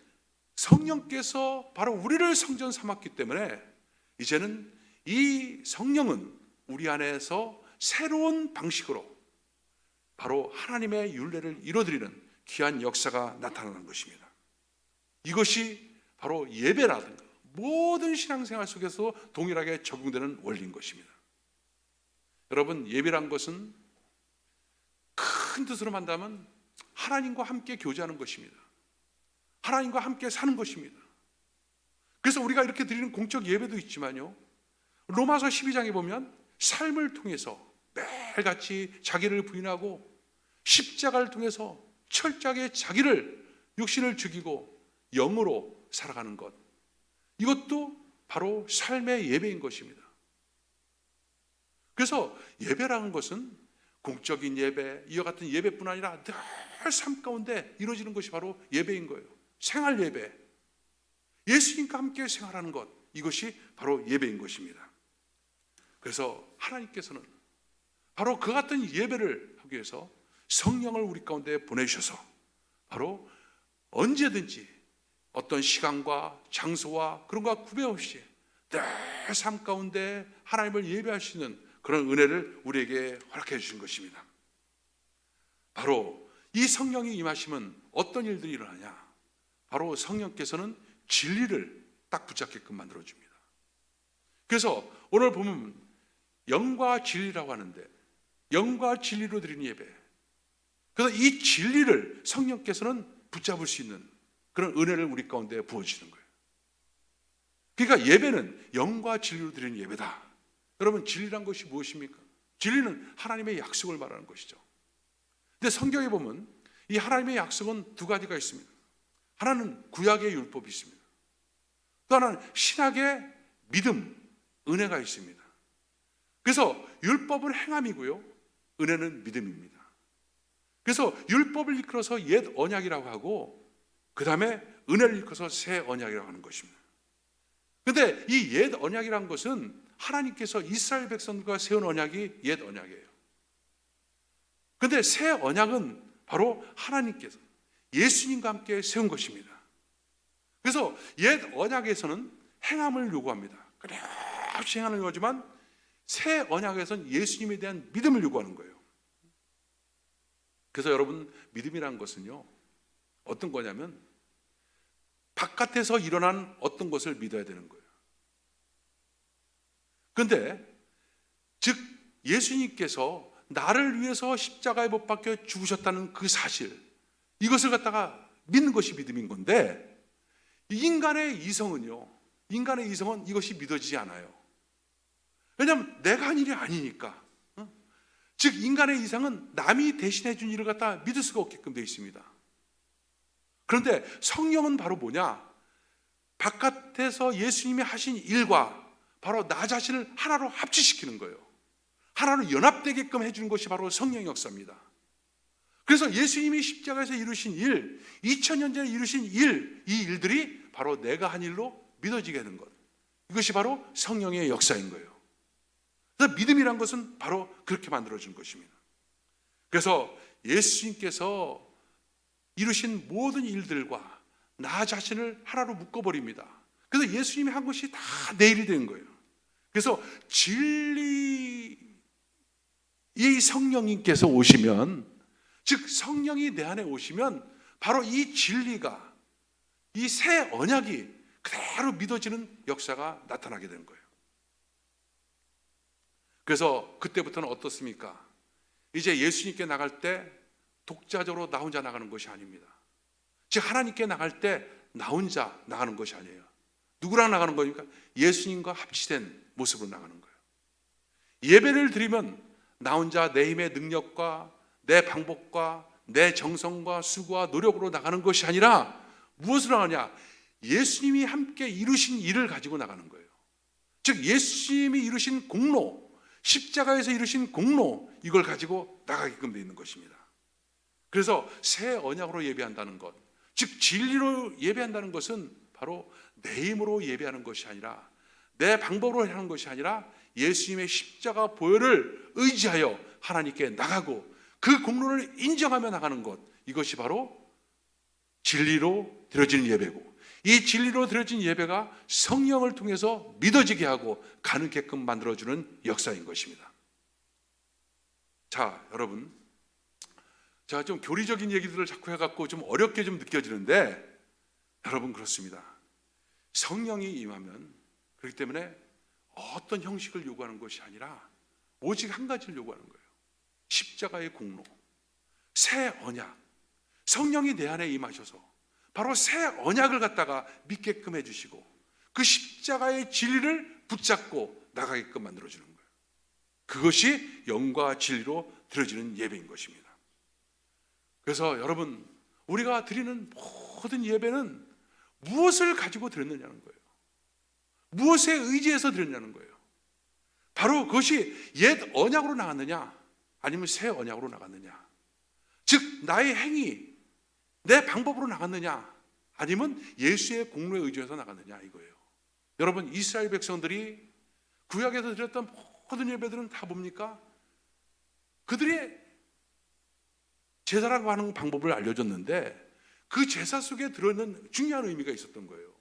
성령께서 바로 우리를 성전 삼았기 때문에 이제는 이 성령은 우리 안에서 새로운 방식으로 바로 하나님의 율례를 이루어드리는 귀한 역사가 나타나는 것입니다. 이것이 바로 예배라든가 모든 신앙생활 속에서 동일하게 적용되는 원리인 것입니다. 여러분, 예배란 것은 큰 뜻으로 만다면 하나님과 함께 교제하는 것입니다. 하나님과 함께 사는 것입니다. 그래서 우리가 이렇게 드리는 공적 예배도 있지만요, 로마서 12장에 보면 삶을 통해서 매일같이 자기를 부인하고 십자가를 통해서 철저하게 자기를, 육신을 죽이고 영으로 살아가는 것, 이것도 바로 삶의 예배인 것입니다. 그래서 예배라는 것은 공적인 예배, 이와 같은 예배뿐 아니라 늘 삶 가운데 이루어지는 것이 바로 예배인 거예요. 생활 예배, 예수님과 함께 생활하는 것, 이것이 바로 예배인 것입니다. 그래서 하나님께서는 바로 그 같은 예배를 하기 위해서 성령을 우리 가운데 보내주셔서 바로 언제든지 어떤 시간과 장소와 그런 것과 구별 없이 늘 삶 가운데 하나님을 예배할 수 있는 그런 은혜를 우리에게 허락해 주신 것입니다. 바로 이 성령이 임하시면 어떤 일들이 일어나냐? 바로 성령께서는 진리를 딱 붙잡게끔 만들어줍니다. 그래서 오늘 보면 영과 진리라고 하는데, 영과 진리로 드리는 예배, 그래서 이 진리를 성령께서는 붙잡을 수 있는 그런 은혜를 우리 가운데 부어주시는 거예요. 그러니까 예배는 영과 진리로 드리는 예배다. 여러분, 진리란 것이 무엇입니까? 진리는 하나님의 약속을 말하는 것이죠. 근데 성경에 보면 이 하나님의 약속은 두 가지가 있습니다. 하나는 구약의 율법이 있습니다. 또 하나는 신약의 믿음, 은혜가 있습니다. 그래서 율법은 행함이고요, 은혜는 믿음입니다. 그래서 율법을 이끌어서 옛 언약이라고 하고, 그 다음에 은혜를 이끌어서 새 언약이라고 하는 것입니다. 그런데 이 옛 언약이라는 것은 하나님께서 이스라엘 백성들과 세운 언약이 옛 언약이에요. 그런데 새 언약은 바로 하나님께서 예수님과 함께 세운 것입니다. 그래서 옛 언약에서는 행함을 요구합니다. 그렇지 행함을 요구하지만 새 언약에서는 예수님에 대한 믿음을 요구하는 거예요. 그래서 여러분, 믿음이란 것은요, 어떤 거냐면 바깥에서 일어난 어떤 것을 믿어야 되는 거예요. 그런데 즉 예수님께서 나를 위해서 십자가에 못 박혀 죽으셨다는 그 사실, 이것을 갖다가 믿는 것이 믿음인 건데, 인간의 이성은 이것이 믿어지지 않아요. 왜냐하면 내가 한 일이 아니니까. 즉 인간의 이상은 남이 대신해 준 일을 갖다 믿을 수가 없게끔 되어 있습니다. 그런데 성령은 바로 뭐냐? 바깥에서 예수님이 하신 일과 바로 나 자신을 하나로 합치시키는 거예요. 하나로 연합되게끔 해주는 것이 바로 성령의 역사입니다. 그래서 예수님이 십자가에서 이루신 일, 2000년 전에 이루신 일, 이 일들이 바로 내가 한 일로 믿어지게 하는 것, 이것이 바로 성령의 역사인 거예요. 그래서 믿음이란 것은 바로 그렇게 만들어진 것입니다. 그래서 예수님께서 이루신 모든 일들과 나 자신을 하나로 묶어버립니다. 그래서 예수님이 한 것이 다 내 일이 된 거예요. 그래서 진리의 성령님께서 오시면, 즉 성령이 내 안에 오시면 바로 이 진리가, 이 새 언약이 그대로 믿어지는 역사가 나타나게 되는 거예요. 그래서 그때부터는 어떻습니까? 이제 예수님께 나갈 때 독자적으로 나 혼자 나가는 것이 아닙니다. 즉 하나님께 나갈 때 나 혼자 나가는 것이 아니에요. 누구랑 나가는 거니까? 예수님과 합치된 모습으로 나가는 거예요. 예배를 드리면 나 혼자 내 힘의 능력과 내 방법과 내 정성과 수고와 노력으로 나가는 것이 아니라 무엇으로 나가냐? 예수님이 함께 이루신 일을 가지고 나가는 거예요. 즉 예수님이 이루신 공로, 십자가에서 이루신 공로, 이걸 가지고 나가게끔 되어 있는 것입니다. 그래서 새 언약으로 예배한다는 것, 즉 진리로 예배한다는 것은 바로 내 힘으로 예배하는 것이 아니라, 내 방법으로 하는 것이 아니라 예수님의 십자가 보혈을 의지하여 하나님께 나가고 그 공로를 인정하며 나가는 것, 이것이 바로 진리로 드려지는 예배고, 이 진리로 드려진 예배가 성령을 통해서 믿어지게 하고 가능케끔 만들어주는 역사인 것입니다. 자, 여러분, 제가 좀 교리적인 얘기들을 자꾸 해갖고 좀 어렵게 좀 느껴지는데, 여러분 그렇습니다. 성령이 임하면, 그렇기 때문에 어떤 형식을 요구하는 것이 아니라 오직 한 가지를 요구하는 거예요. 십자가의 공로, 새 언약. 성령이 내 안에 임하셔서 바로 새 언약을 갖다가 믿게끔 해주시고 그 십자가의 진리를 붙잡고 나가게끔 만들어주는 거예요. 그것이 영과 진리로 드려지는 예배인 것입니다. 그래서 여러분, 우리가 드리는 모든 예배는 무엇을 가지고 드렸느냐는 거예요. 무엇에 의지해서 드렸냐는 거예요. 바로 그것이 옛 언약으로 나갔느냐 아니면 새 언약으로 나갔느냐, 즉 나의 행위, 내 방법으로 나갔느냐 아니면 예수의 공로에 의지해서 나갔느냐, 이거예요. 여러분, 이스라엘 백성들이 구약에서 드렸던 모든 예배들은 다 뭡니까? 그들의 제사라고 하는 방법을 알려줬는데 그 제사 속에 들어있는 중요한 의미가 있었던 거예요.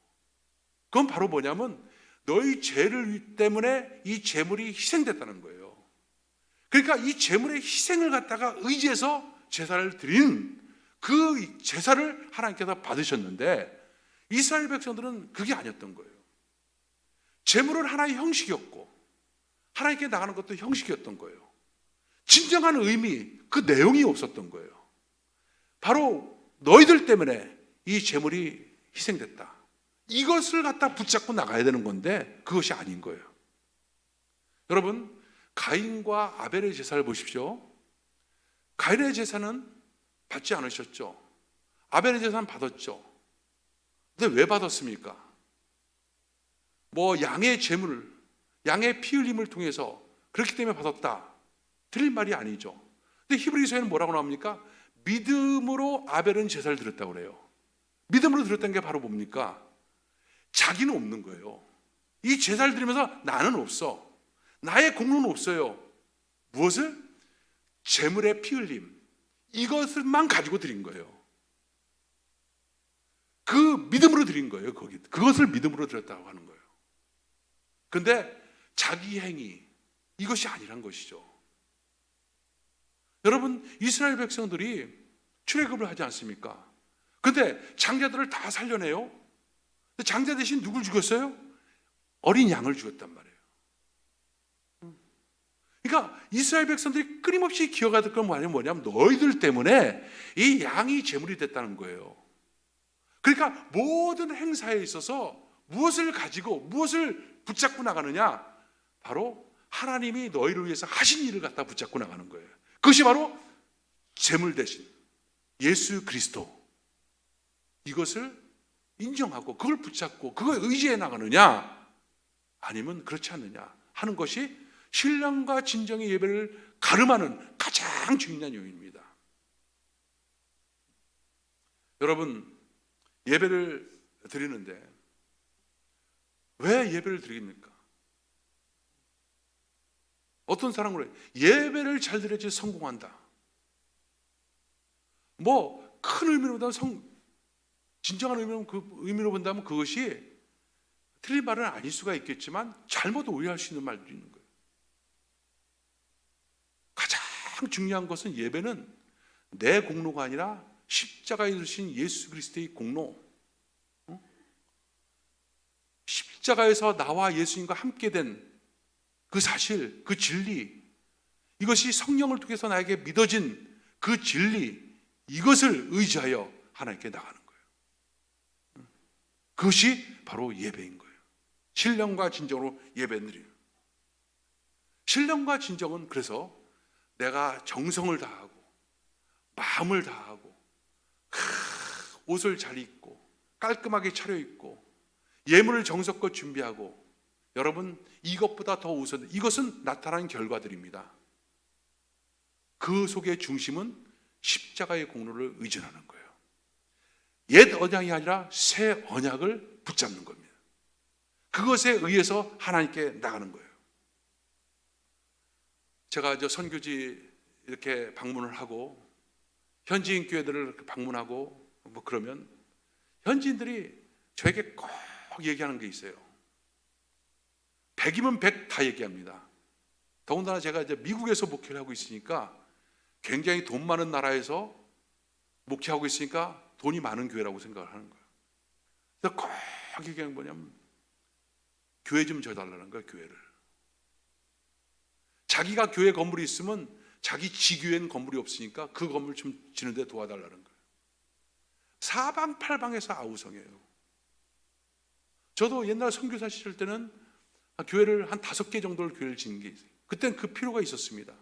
그건 바로 뭐냐면 너희 죄를 때문에 이 제물이 희생됐다는 거예요. 그러니까 이 제물의 희생을 갖다가 의지해서 제사를 드린 그 제사를 하나님께서 받으셨는데 이스라엘 백성들은 그게 아니었던 거예요. 제물은 하나의 형식이었고 하나님께 나가는 것도 형식이었던 거예요. 진정한 의미, 그 내용이 없었던 거예요. 바로 너희들 때문에 이 제물이 희생됐다, 이것을 갖다 붙잡고 나가야 되는 건데 그것이 아닌 거예요. 여러분, 가인과 아벨의 제사를 보십시오. 가인의 제사는 받지 않으셨죠. 아벨의 제사는 받았죠. 근데 왜 받았습니까? 뭐 양의 제물, 양의 피 흘림을 통해서 그렇기 때문에 받았다, 드릴 말이 아니죠. 근데 히브리서에는 뭐라고 나옵니까? 믿음으로 아벨은 제사를 드렸다고 그래요. 믿음으로 드렸다는 게 바로 뭡니까? 자기는 없는 거예요. 이 제사를 드리면서 나는 없어, 나의 공로는 없어요. 무엇을? 제물의 피 흘림, 이것을만 가지고 드린 거예요. 그 믿음으로 드린 거예요. 그것을 믿음으로 드렸다고 하는 거예요. 근데 자기 행위, 이것이 아니란 것이죠. 여러분, 이스라엘 백성들이 출애굽을 하지 않습니까? 근데 장자들을 다 살려내요. 장자 대신 누굴 죽였어요? 어린 양을 죽였단 말이에요. 그러니까 이스라엘 백성들이 끊임없이 기어가 될 건 뭐냐면 너희들 때문에 이 양이 제물이 됐다는 거예요. 그러니까 모든 행사에 있어서 무엇을 가지고 무엇을 붙잡고 나가느냐? 바로 하나님이 너희를 위해서 하신 일을 갖다 붙잡고 나가는 거예요. 그것이 바로 제물 대신 예수 그리스도, 이것을 인정하고 그걸 붙잡고 그걸 의지해 나가느냐, 아니면 그렇지 않느냐 하는 것이 신령과 진정의 예배를 가름하는 가장 중요한 요인입니다. 여러분, 예배를 드리는데 왜 예배를 드립니까? 어떤 사람은 그래요. 예배를 잘 드려야지 성공한다. 뭐 큰 의미로 본다면 진정한 의미로 본다면 그것이 틀린 말은 아닐 수가 있겠지만 잘못 오해할 수 있는 말도 있는 거예요. 가장 중요한 것은 예배는 내 공로가 아니라 십자가에 이르신 예수 그리스도의 공로, 십자가에서 나와 예수님과 함께 된 그 사실, 그 진리, 이것이 성령을 통해서 나에게 믿어진 그 진리, 이것을 의지하여 하나님께 나가는 거예요. 그것이 바로 예배인 거예요. 신령과 진정으로 예배드리는. 신령과 진정은 그래서 내가 정성을 다하고 마음을 다하고 옷을 잘 입고 깔끔하게 차려입고 예물을 정성껏 준비하고, 여러분, 이것보다 더 우선, 이것은 나타난 결과들입니다. 그 속의 중심은 십자가의 공로를 의존하는 거예요. 옛 언약이 아니라 새 언약을 붙잡는 겁니다. 그것에 의해서 하나님께 나가는 거예요. 제가 선교지 이렇게 방문을 하고 현지인 교회들을 방문하고 뭐 그러면 현지인들이 저에게 꼭 얘기하는 게 있어요. 100이면 100 다 얘기합니다. 더군다나 제가 이제 미국에서 목회를 하고 있으니까, 굉장히 돈 많은 나라에서 목회하고 있으니까 돈이 많은 교회라고 생각을 하는 거예요. 그래서 꼭 얘기하는 게 뭐냐면 교회 좀 줘달라는 거예요. 교회를. 자기가 교회 건물이 있으면 자기 지교회는 건물이 없으니까 그 건물 좀 지는데 도와달라는 거예요. 사방팔방에서 아우성이에요. 저도 옛날 선교사 시절 때는 교회를 한 5개 정도를 교회를 짓는 게 있어요. 그때는 그 필요가 있었습니다.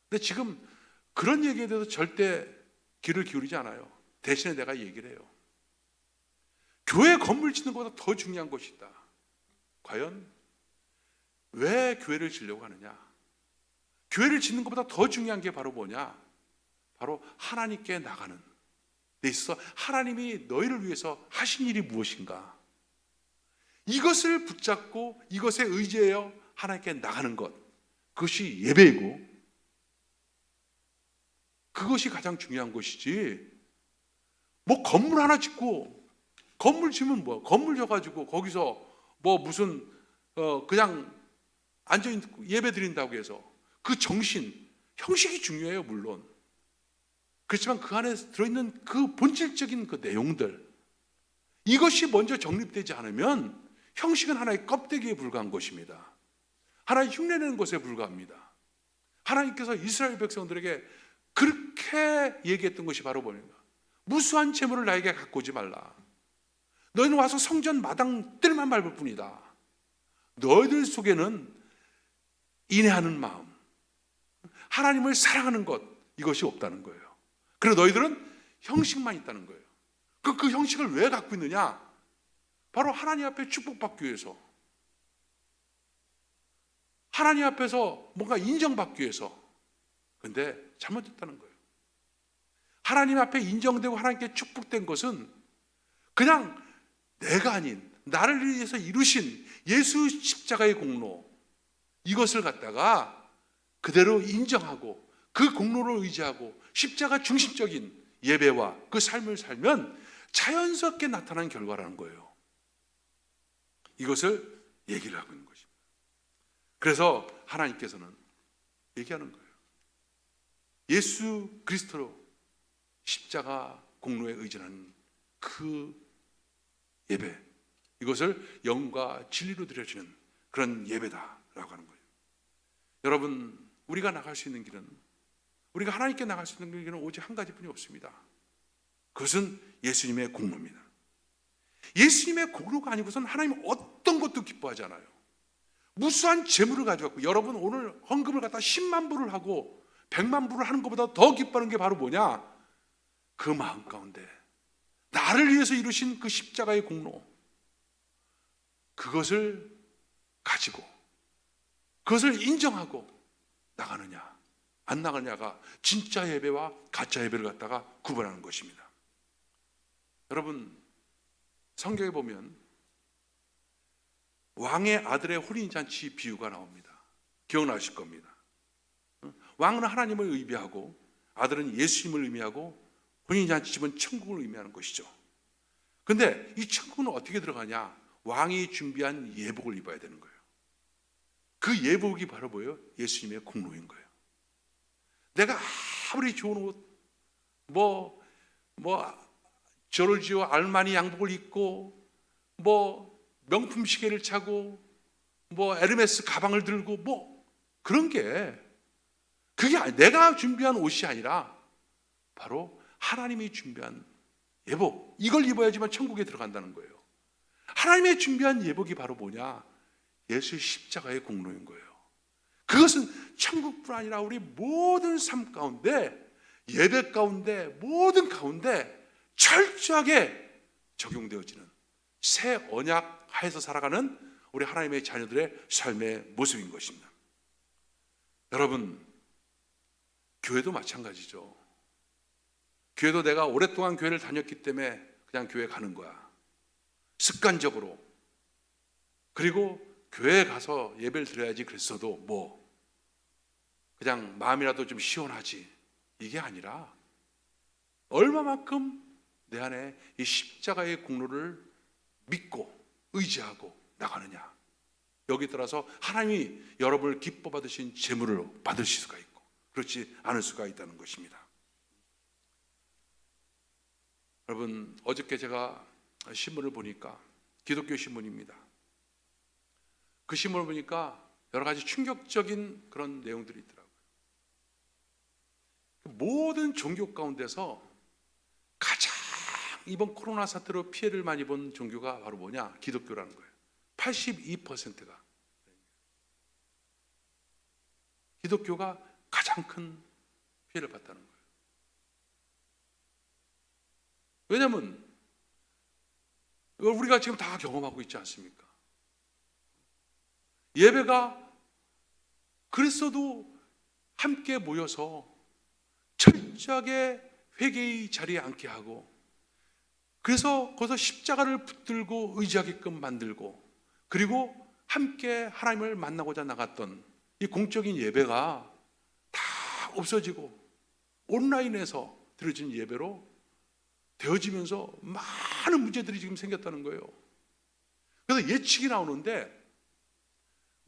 근데 지금 그런 얘기에 대해서 절대 귀를 기울이지 않아요. 대신에 내가 얘기를 해요. 교회 건물 짓는 것보다 더 중요한 것이 있다. 과연 왜 교회를 지으려고 하느냐? 교회를 짓는 것보다 더 중요한 게 바로 뭐냐? 바로 하나님께 나가는 데 있어서 하나님이 너희를 위해서 하신 일이 무엇인가? 이것을 붙잡고 이것에 의지하여 하나님께 나가는 것, 그것이 예배이고 그것이 가장 중요한 것이지, 뭐 건물 하나 짓고, 건물 지으면 뭐 건물 져가지고 거기서 뭐 무슨 그냥 앉아있고 예배 드린다고 해서 그 정신, 형식이 중요해요. 물론 그렇지만 그 안에 들어있는 그 본질적인 그 내용들, 이것이 먼저 정립되지 않으면 형식은 하나의 껍데기에 불과한 것입니다. 하나의 흉내내는 것에 불과합니다. 하나님께서 이스라엘 백성들에게 그렇게 얘기했던 것이 바로 뭐냐? 무수한 재물을 나에게 갖고 오지 말라. 너희는 와서 성전 마당 뜰만 밟을 뿐이다. 너희들 속에는 인내하는 마음, 하나님을 사랑하는 것, 이것이 없다는 거예요. 그리고 너희들은 형식만 있다는 거예요. 그 형식을 왜 갖고 있느냐? 바로 하나님 앞에 축복받기 위해서, 하나님 앞에서 뭔가 인정받기 위해서. 근데 잘못됐다는 거예요. 하나님 앞에 인정되고 하나님께 축복된 것은 그냥 내가 아닌 나를 위해서 이루신 예수 십자가의 공로, 이것을 갖다가 그대로 인정하고 그 공로를 의지하고 십자가 중심적인 예배와 그 삶을 살면 자연스럽게 나타난 결과라는 거예요. 이것을 얘기를 하고 있는 것입니다. 그래서 하나님께서는 얘기하는 거예요. 예수 그리스도로 십자가 공로에 의존하는 그 예배, 이것을 영과 진리로 드려지는 그런 예배다라고 하는 거예요. 여러분, 우리가 나갈 수 있는 길은, 우리가 하나님께 나갈 수 있는 길은 오직 한 가지뿐이 없습니다. 그것은 예수님의 공로입니다. 예수님의 공로가 아니고서는 하나님은 어떤 것도 기뻐하지 않아요. 무수한 재물을 가져왔고, 여러분 오늘 헌금을 갖다 10만 불을 하고 100만 불을 하는 것보다 더 기뻐하는 게 바로 뭐냐? 그 마음 가운데 나를 위해서 이루신 그 십자가의 공로, 그것을 가지고 그것을 인정하고 나가느냐 안 나가느냐가 진짜 예배와 가짜 예배를 갖다가 구분하는 것입니다. 여러분, 성경에 보면 왕의 아들의 혼인잔치 비유가 나옵니다. 기억나실 겁니다. 왕은 하나님을 의미하고 아들은 예수님을 의미하고 혼인잔치집은 천국을 의미하는 것이죠. 근데 이 천국은 어떻게 들어가냐? 왕이 준비한 예복을 입어야 되는 거예요. 그 예복이 바로 뭐예요? 예수님의 공로인 거예요. 내가 아무리 좋은 옷, 조르지오 알마니 양복을 입고, 명품 시계를 차고, 에르메스 가방을 들고, 그런 게, 그게 내가 준비한 옷이 아니라 바로 하나님이 준비한 예복, 이걸 입어야지만 천국에 들어간다는 거예요. 하나님의 준비한 예복이 바로 뭐냐? 예수의 십자가의 공로인 거예요. 그것은 천국뿐 아니라 우리 모든 삶 가운데, 예배 가운데, 모든 가운데 철저하게 적용되어지는 새 언약 하에서 살아가는 우리 하나님의 자녀들의 삶의 모습인 것입니다. 여러분, 교회도 마찬가지죠. 교회도 내가 오랫동안 교회를 다녔기 때문에 그냥 교회 가는 거야. 습관적으로. 그리고 교회에 가서 예배를 드려야지 그랬어도 그냥 마음이라도 좀 시원하지, 이게 아니라 얼마만큼 내 안에 이 십자가의 공로를 믿고 의지하고 나가느냐, 여기 따라서 하나님이 여러분을 기뻐 받으신 재물을 받으실 수가 있고 그렇지 않을 수가 있다는 것입니다. 여러분, 어저께 제가 신문을 보니까, 기독교 신문입니다. 그 신문을 보니까 여러 가지 충격적인 그런 내용들이 있더라고요. 모든 종교 가운데서 가장 이번 코로나 사태로 피해를 많이 본 종교가 바로 뭐냐? 기독교라는 거예요. 82%가 기독교가 가장 큰 피해를 봤다는 거예요. 왜냐하면 우리가 지금 다 경험하고 있지 않습니까? 예배가 그랬어도 함께 모여서 철저하게 회개의 자리에 앉게 하고, 그래서 거기서 십자가를 붙들고 의지하게끔 만들고, 그리고 함께 하나님을 만나고자 나갔던 이 공적인 예배가 다 없어지고 온라인에서 드려진 예배로 되어지면서 많은 문제들이 지금 생겼다는 거예요. 그래서 예측이 나오는데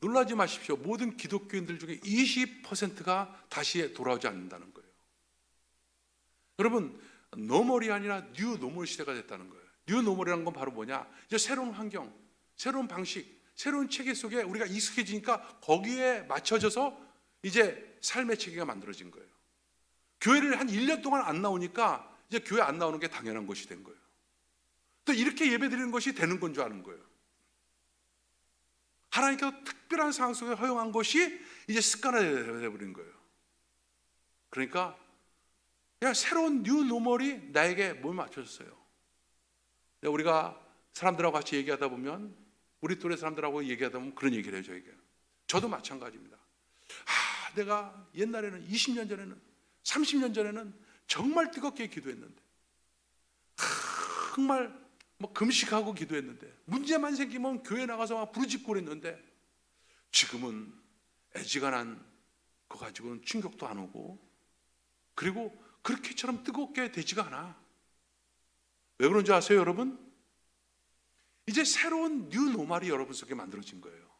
놀라지 마십시오. 모든 기독교인들 중에 20%가 다시 돌아오지 않는다는 거예요. 여러분, 노멀이 아니라 뉴 노멀 시대가 됐다는 거예요. 뉴 노멀이라는 건 바로 뭐냐? 이제 새로운 환경, 새로운 방식, 새로운 체계 속에 우리가 익숙해지니까 거기에 맞춰져서 이제 삶의 체계가 만들어진 거예요. 교회를 한 1년 동안 안 나오니까 이제 교회 안 나오는 게 당연한 것이 된 거예요. 또 이렇게 예배드리는 것이 되는 건 줄 아는 거예요. 하나님께서 특별한 상황 속에 허용한 것이 이제 습관화되어버린 거예요. 그러니까 그냥 새로운 뉴 노멀이 나에게 뭘 맞춰줬어요. 우리가 사람들하고 같이 얘기하다 보면, 우리 또래 사람들하고 얘기하다 보면 그런 얘기를 해요. 저에게. 저도 마찬가지입니다. 내가 옛날에는 20년 전에는, 30년 전에는 정말 뜨겁게 기도했는데, 정말 금식하고 기도했는데, 문제만 생기면 교회 나가서 막 부르짖고 그랬는데, 지금은 애지간한 거 가지고는 충격도 안 오고, 그리고 그렇게처럼 뜨겁게 되지가 않아. 왜 그런지 아세요, 여러분? 이제 새로운 뉴 노멀이 여러분 속에 만들어진 거예요.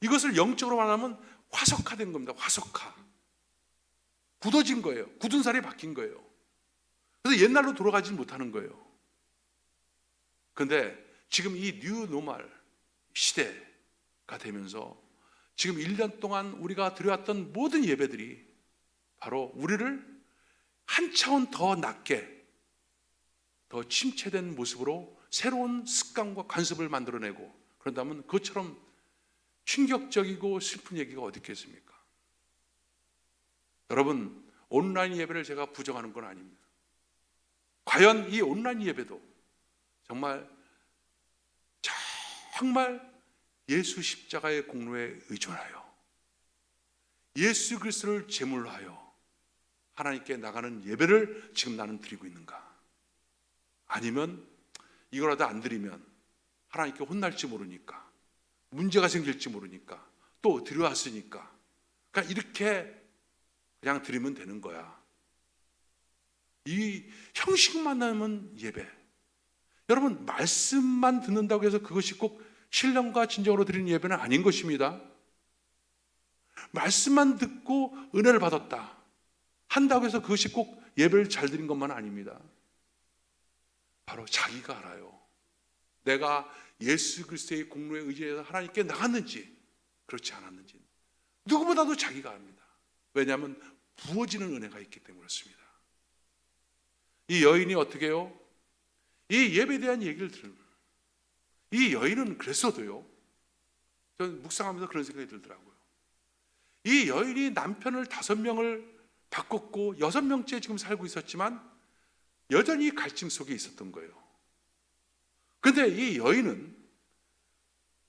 이것을 영적으로 말하면 화석화된 겁니다. 화석화. 굳어진 거예요. 굳은 살이 박힌 거예요. 그래서 옛날로 돌아가지 못하는 거예요. 그런데 지금 이 뉴 노멀 시대가 되면서 지금 1년 동안 우리가 드려왔던 모든 예배들이 바로 우리를 한 차원 더 낮게, 더 침체된 모습으로 새로운 습관과 관습을 만들어내고, 그런다면 그것처럼 충격적이고 슬픈 얘기가 어디 있겠습니까? 여러분, 온라인 예배를 제가 부정하는 건 아닙니다. 과연 이 온라인 예배도 정말 예수 십자가의 공로에 의존하여 예수 그리스도를 제물로 하여 하나님께 나가는 예배를 지금 나는 드리고 있는가? 아니면 이거라도 안 드리면 하나님께 혼날지 모르니까, 문제가 생길지 모르니까, 또 드려왔으니까 그러니까 이렇게 그냥 드리면 되는 거야. 이 형식만 나면 예배. 여러분, 말씀만 듣는다고 해서 그것이 꼭 신령과 진정으로 드리는 예배는 아닌 것입니다. 말씀만 듣고 은혜를 받았다 한다고 해서 그것이 꼭 예배를 잘 드린 것만 아닙니다. 바로 자기가 알아요. 내가 예수 그리스도의 공로에 의지해서 하나님께 나갔는지 그렇지 않았는지 누구보다도 자기가 압니다. 왜냐하면 부어지는 은혜가 있기 때문에 그렇습니다. 이 여인이 어떻게 해요? 이 예배에 대한 얘기를 들으면, 이 여인은 그랬어도요, 저는 묵상하면서 그런 생각이 들더라고요. 이 여인이 남편을 5명을 바꿨고 6명째 지금 살고 있었지만 여전히 갈증 속에 있었던 거예요. 그런데 이 여인은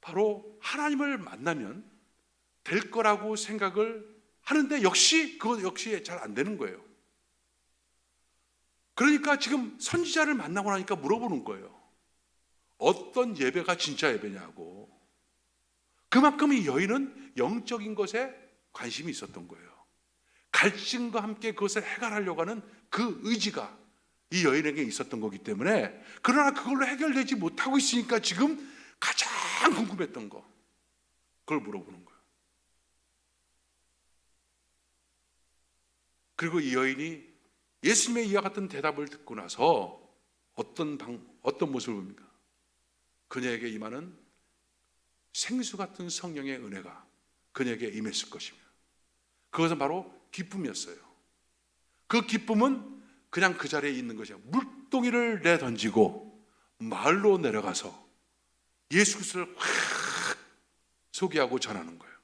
바로 하나님을 만나면 될 거라고 생각을 하는데 그거 역시 잘 안 되는 거예요. 그러니까 지금 선지자를 만나고 나니까 물어보는 거예요. 어떤 예배가 진짜 예배냐고. 그만큼 이 여인은 영적인 것에 관심이 있었던 거예요. 갈증과 함께 그것을 해결하려고 하는 그 의지가 이 여인에게 있었던 거기 때문에, 그러나 그걸로 해결되지 못하고 있으니까 지금 가장 궁금했던 거, 그걸 물어보는 거예요. 그리고 이 여인이 예수님의 이와 같은 대답을 듣고 나서 어떤 모습을 봅니까? 그녀에게 임하는 생수 같은 성령의 은혜가 그녀에게 임했을 것입니다. 그것은 바로 기쁨이었어요. 그 기쁨은 그냥 그 자리에 있는 것이야. 물동이를 내던지고 마을로 내려가서 예수 그리스도를 확 소개하고 전하는 거예요.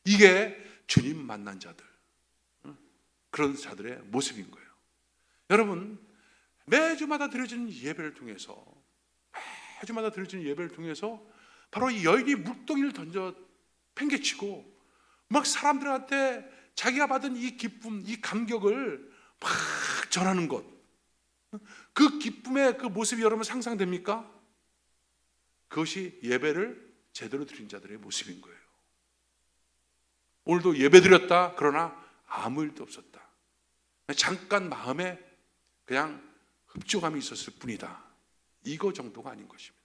이게 주님 만난 자들, 그런 자들의 모습인 거예요. 여러분, 매주마다 드려지는 예배를 통해서 바로 이 여인이 물동이를 던져 팽개치고 막 사람들한테 자기가 받은 이 기쁨, 이 감격을 막 전하는 것, 그 기쁨의 그 모습이 여러분 상상됩니까? 그것이 예배를 제대로 드린 자들의 모습인 거예요. 오늘도 예배 드렸다, 그러나 아무 일도 없었다. 잠깐 마음에 그냥 흡족함이 있었을 뿐이다. 이거 정도가 아닌 것입니다.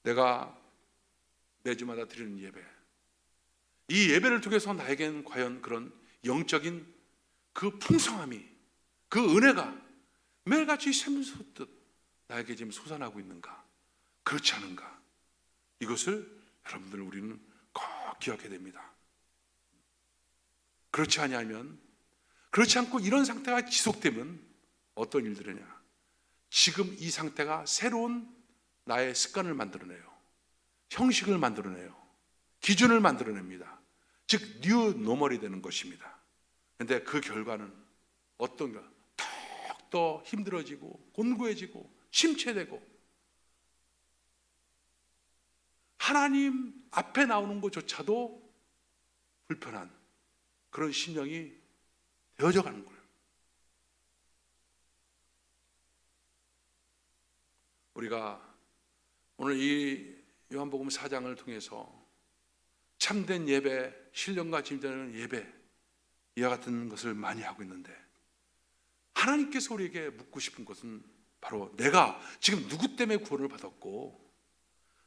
내가 매주마다 드리는 예배, 이 예배를 통해서 나에겐 과연 그런 영적인 그 풍성함이, 그 은혜가 매일같이 샘솟듯 나에게 지금 솟아나고 있는가, 그렇지 않은가, 이것을 여러분들 우리는 꼭 기억해야 됩니다. 그렇지 않고 이런 상태가 지속되면 어떤 일들이냐, 지금 이 상태가 새로운 나의 습관을 만들어내요. 형식을 만들어내요. 기준을 만들어냅니다. 즉 뉴 노멀이 되는 것입니다. 그런데 그 결과는 어떤가? 더욱더 힘들어지고 곤고해지고 침체되고 하나님 앞에 나오는 것조차도 불편한 그런 심령이 되어져 가는 거예요. 우리가 오늘 이 요한복음 4장을 통해서 참된 예배, 신령과 진정한 예배 이와 같은 것을 많이 하고 있는데, 하나님께서 우리에게 묻고 싶은 것은 바로 내가 지금 누구 때문에 구원을 받았고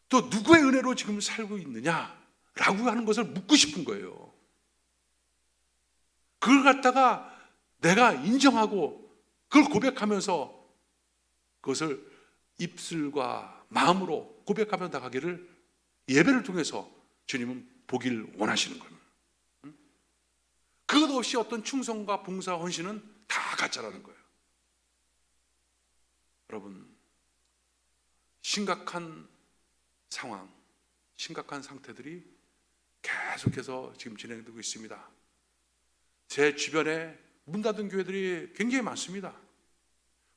또 누구의 은혜로 지금 살고 있느냐라고 하는 것을 묻고 싶은 거예요. 그걸 갖다가 내가 인정하고 그걸 고백하면서 그것을 입술과 마음으로 고백하며 나가기를 예배를 통해서 주님은 보길 원하시는 겁니다. 그것 없이 어떤 충성과 봉사, 헌신은 다 가짜라는 거예요. 여러분, 심각한 상황, 심각한 상태들이 계속해서 지금 진행되고 있습니다. 제 주변에 문 닫은 교회들이 굉장히 많습니다.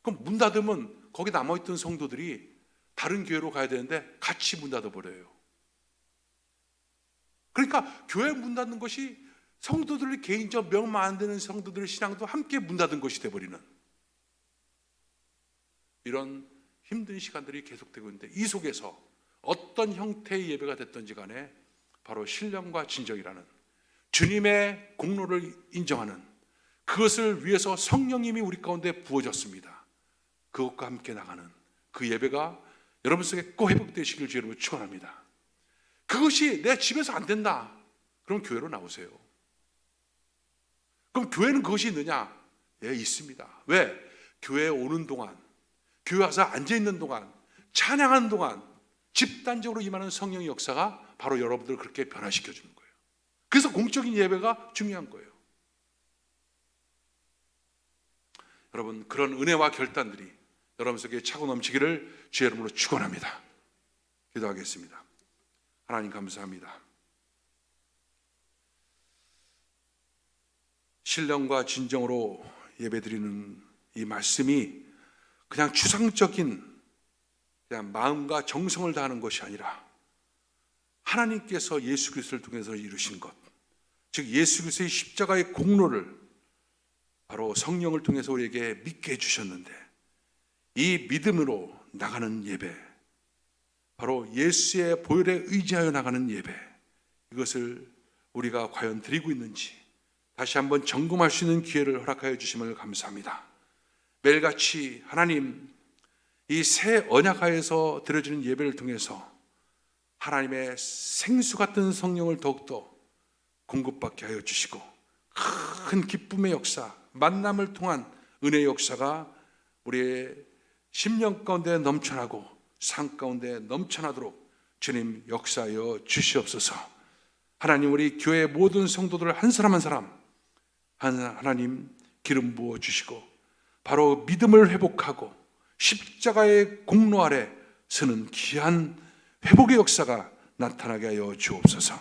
그럼 문 닫으면 거기 남아있던 성도들이 다른 교회로 가야 되는데 같이 문 닫아버려요. 그러니까 교회 문 닫는 것이 성도들의 개인적 명만 안 되는 성도들의 신앙도 함께 문 닫은 것이 되어버리는 이런 힘든 시간들이 계속되고 있는데, 이 속에서 어떤 형태의 예배가 됐든지 간에 바로 신령과 진정이라는 주님의 공로를 인정하는 그것을 위해서 성령님이 우리 가운데 부어졌습니다. 그것과 함께 나가는 그 예배가 여러분 속에 꼭 회복되시길 주님으로 축원합니다. 그것이 내 집에서 안 된다, 그럼 교회로 나오세요. 그럼 교회는 그것이 있느냐? 예, 있습니다. 왜? 교회에 오는 동안, 교회 와서 앉아있는 동안, 찬양하는 동안 집단적으로 임하는 성령의 역사가 바로 여러분들을 그렇게 변화시켜 주는 거예요. 그래서 공적인 예배가 중요한 거예요. 여러분, 그런 은혜와 결단들이 여러분 속에 차고 넘치기를 주의 이름으로 축원합니다. 기도하겠습니다. 하나님 감사합니다. 신령과 진정으로 예배드리는 이 말씀이 그냥 추상적인 그냥 마음과 정성을 다하는 것이 아니라 하나님께서 예수 그리스도를 통해서 이루신 것, 즉 예수 그리스도의 십자가의 공로를 바로 성령을 통해서 우리에게 믿게 해주셨는데, 이 믿음으로 나가는 예배, 바로 예수의 보혈에 의지하여 나가는 예배, 이것을 우리가 과연 드리고 있는지 다시 한번 점검할 수 있는 기회를 허락하여 주심을 감사합니다. 매일같이 하나님, 이 새 언약하에서 드려지는 예배를 통해서 하나님의 생수 같은 성령을 더욱더 공급받게 하여 주시고, 큰 기쁨의 역사, 만남을 통한 은혜의 역사가 우리의 심령 가운데 넘쳐나고 삶 가운데 넘쳐나도록 주님 역사하여 주시옵소서. 하나님, 우리 교회의 모든 성도들 한 사람 한 사람 하나님 기름 부어 주시고 바로 믿음을 회복하고 십자가의 공로 아래 서는 귀한 회복의 역사가 나타나게 하여 주옵소서.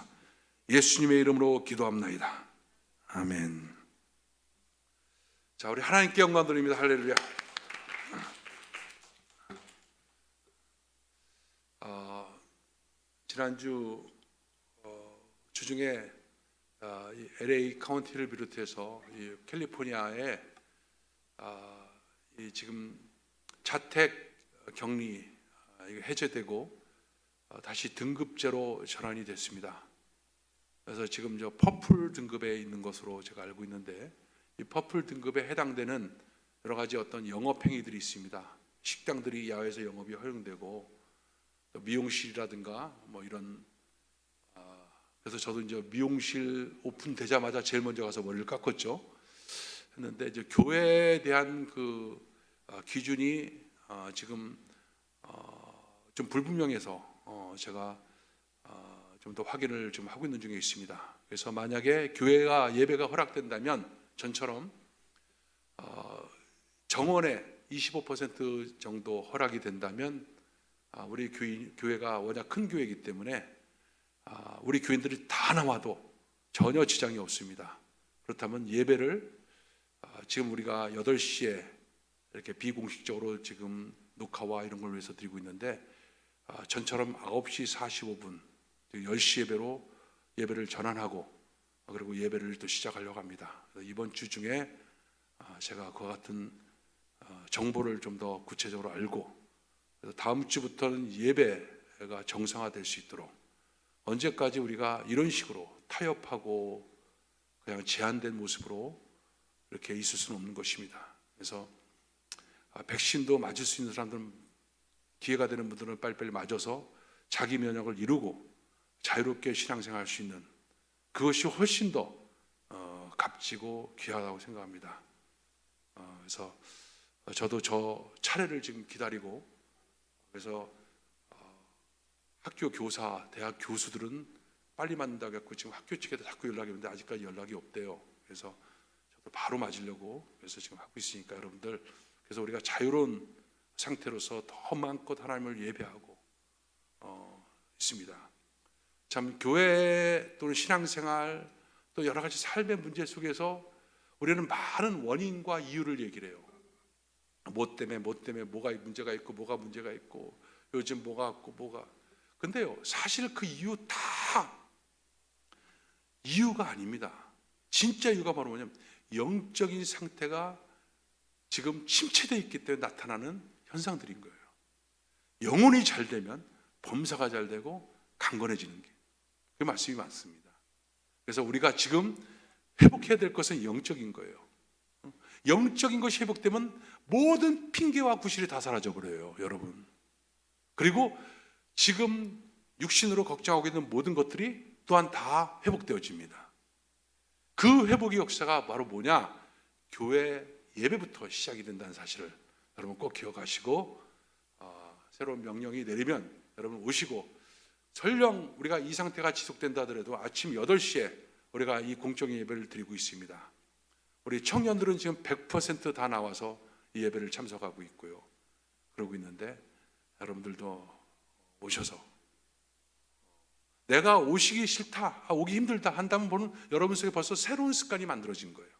예수님의 이름으로 기도합나이다. 아멘. 자, 우리 하나님께 영광 드립니다. 할렐루야. 지난주 주중에 LA 카운티를 비롯해서 이 캘리포니아에 지금 자택 격리 해제되고 다시 등급제로 전환이 됐습니다. 그래서 지금 저 퍼플 등급에 있는 것으로 제가 알고 있는데, 이 퍼플 등급에 해당되는 여러 가지 어떤 영업 행위들이 있습니다. 식당들이 야외에서 영업이 허용되고, 또 미용실이라든가 뭐 이런, 그래서 저도 이제 미용실 오픈되자마자 제일 먼저 가서 머리를 깎았죠. 했는데 이제 교회에 대한 그 기준이 지금 좀 불분명해서 제가 좀 더 확인을 좀 하고 있는 중에 있습니다. 그래서 만약에 교회가 예배가 허락된다면 전처럼 정원에 25% 정도 허락이 된다면 우리 교회가 워낙 큰 교회이기 때문에 우리 교인들이 다 나와도 전혀 지장이 없습니다. 그렇다면 예배를 지금 우리가 8시에 이렇게 비공식적으로 지금 녹화와 이런 걸 위해서 드리고 있는데 전처럼 9시 45분 10시 예배로 예배를 전환하고 그리고 예배를 또 시작하려고 합니다. 이번 주 중에 제가 그와 같은 정보를 좀 더 구체적으로 알고 그래서 다음 주부터는 예배가 정상화될 수 있도록 언제까지 우리가 이런 식으로 타협하고 그냥 제한된 모습으로 이렇게 있을 수는 없는 것입니다. 그래서 백신도 맞을 수 있는 사람들은 기회가 되는 분들은 빨리빨리 맞아서 자기 면역을 이루고 자유롭게 신앙생활할 수 있는 그것이 훨씬 더 값지고 귀하다고 생각합니다. 그래서 저도 저 차례를 지금 기다리고 그래서 학교 교사, 대학 교수들은 빨리 맞는다고 했고 지금 학교 측에도 자꾸 연락이 오는데 아직까지 연락이 없대요. 그래서 저도 바로 맞으려고 그래서 지금 하고 있으니까 여러분들 그래서 우리가 자유로운 상태로서 더 마음껏 하나님을 예배하고 있습니다. 참 교회 또는 신앙생활 또 여러 가지 삶의 문제 속에서 우리는 많은 원인과 이유를 얘기를 해요. 뭐 때문에 뭐가 문제가 있고 뭐가 문제가 있고 요즘 뭐가 없고 뭐가 근데요 사실 그 이유 다 이유가 아닙니다. 진짜 이유가 바로 뭐냐면 영적인 상태가 지금 침체되어 있기 때문에 나타나는 현상들인 거예요. 영혼이 잘 되면 범사가 잘 되고 강건해지는 게 그 말씀이 맞습니다. 그래서 우리가 지금 회복해야 될 것은 영적인 거예요. 영적인 것이 회복되면 모든 핑계와 구실이 다 사라져버려요, 여러분. 그리고 지금 육신으로 걱정하고 있는 모든 것들이 또한 다 회복되어집니다. 그 회복의 역사가 바로 뭐냐? 교회 예배부터 시작이 된다는 사실을 여러분 꼭 기억하시고 새로운 명령이 내리면 여러분 오시고 설령 우리가 이 상태가 지속된다 하더라도 아침 8시에 우리가 이 공적인 예배를 드리고 있습니다. 우리 청년들은 지금 100% 다 나와서 이 예배를 참석하고 있고요. 그러고 있는데 여러분들도 오셔서 내가 오시기 싫다, 오기 힘들다 한다면 보는 여러분 속에 벌써 새로운 습관이 만들어진 거예요.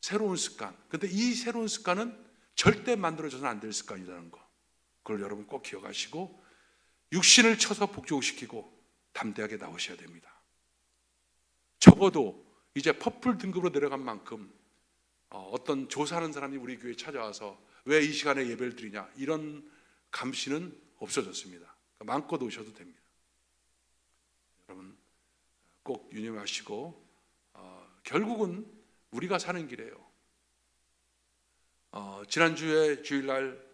새로운 습관. 근데 이 새로운 습관은 절대 만들어져서는 안 될 습관이라는 거. 그걸 여러분 꼭 기억하시고 육신을 쳐서 복종시키고 담대하게 나오셔야 됩니다. 적어도 이제 퍼플 등급으로 내려간 만큼 어떤 조사하는 사람이 우리 교회에 찾아와서 왜 이 시간에 예배를 드리냐 이런 감시는 없어졌습니다. 그러니까 마음껏 오셔도 됩니다. 여러분 꼭 유념하시고 결국은 우리가 사는 길이에요. 지난주에 주일날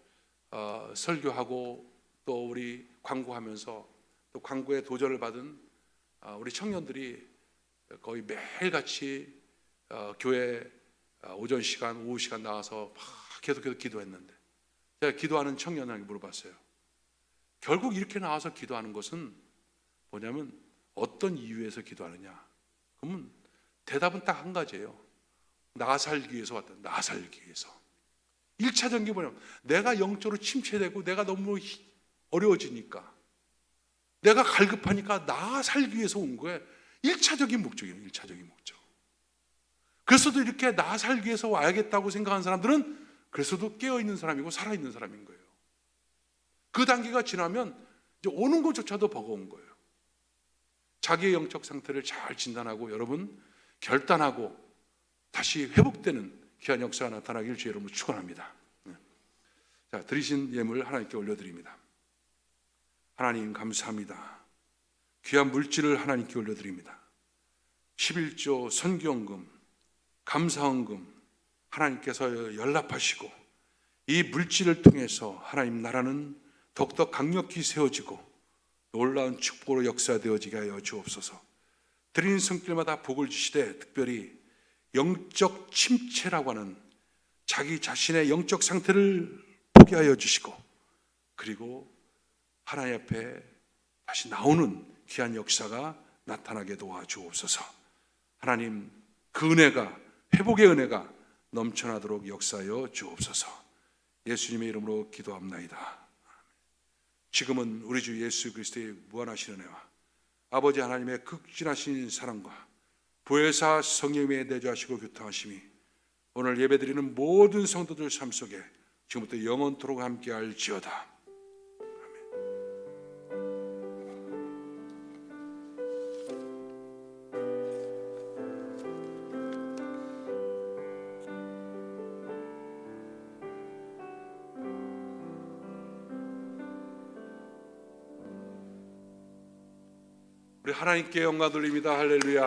설교하고 또 우리 광고하면서 또 광고에 도전을 받은 우리 청년들이 거의 매일같이 교회 오전 시간, 오후 시간 나와서 막 계속해서 기도했는데 제가 기도하는 청년에게 물어봤어요. 결국 이렇게 나와서 기도하는 것은 뭐냐면 어떤 이유에서 기도하느냐? 그러면 대답은 딱 한 가지예요. 나 살기 위해서 왔다. 나 살기 위해서. 1차적인 게 뭐냐면 내가 영적으로 침체되고 내가 너무 어려워지니까 내가 갈급하니까 나 살기 위해서 온 거예요. 1차적인 목적이에요. 1차적인 목적. 그래서도 이렇게 나 살기 위해서 와야겠다고 생각하는 사람들은 그래서도 깨어있는 사람이고 살아있는 사람인 거예요. 그 단계가 지나면 이제 오는 것조차도 버거운 거예요. 자기의 영적 상태를 잘 진단하고 여러분 결단하고 다시 회복되는 귀한 역사가 나타나길 주의 이름으로 축원합니다. 자, 드리신 예물 하나님께 올려드립니다. 하나님 감사합니다. 귀한 물질을 하나님께 올려드립니다. 11조 선교헌금, 감사헌금 하나님께서 연락하시고 이 물질을 통해서 하나님 나라는 더욱더 강력히 세워지고 놀라운 축복으로 역사되어지게 하여 주옵소서. 드리는 손길마다 복을 주시되 특별히 영적 침체라고 하는 자기 자신의 영적 상태를 보게 하여 주시고 그리고 하나님 앞에 다시 나오는 귀한 역사가 나타나게 도와주옵소서. 하나님 그 은혜가 회복의 은혜가 넘쳐나도록 역사하여 주옵소서. 예수님의 이름으로 기도합나이다. 지금은 우리 주 예수 그리스도의 무한하신 은혜와 아버지 하나님의 극진하신 사랑과 보혜사 성령의 내주하시고 교통하심이 오늘 예배드리는 모든 성도들 삶 속에 지금부터 영원토록 함께할지어다. 우리 하나님께 영광 돌립니다. 할렐루야.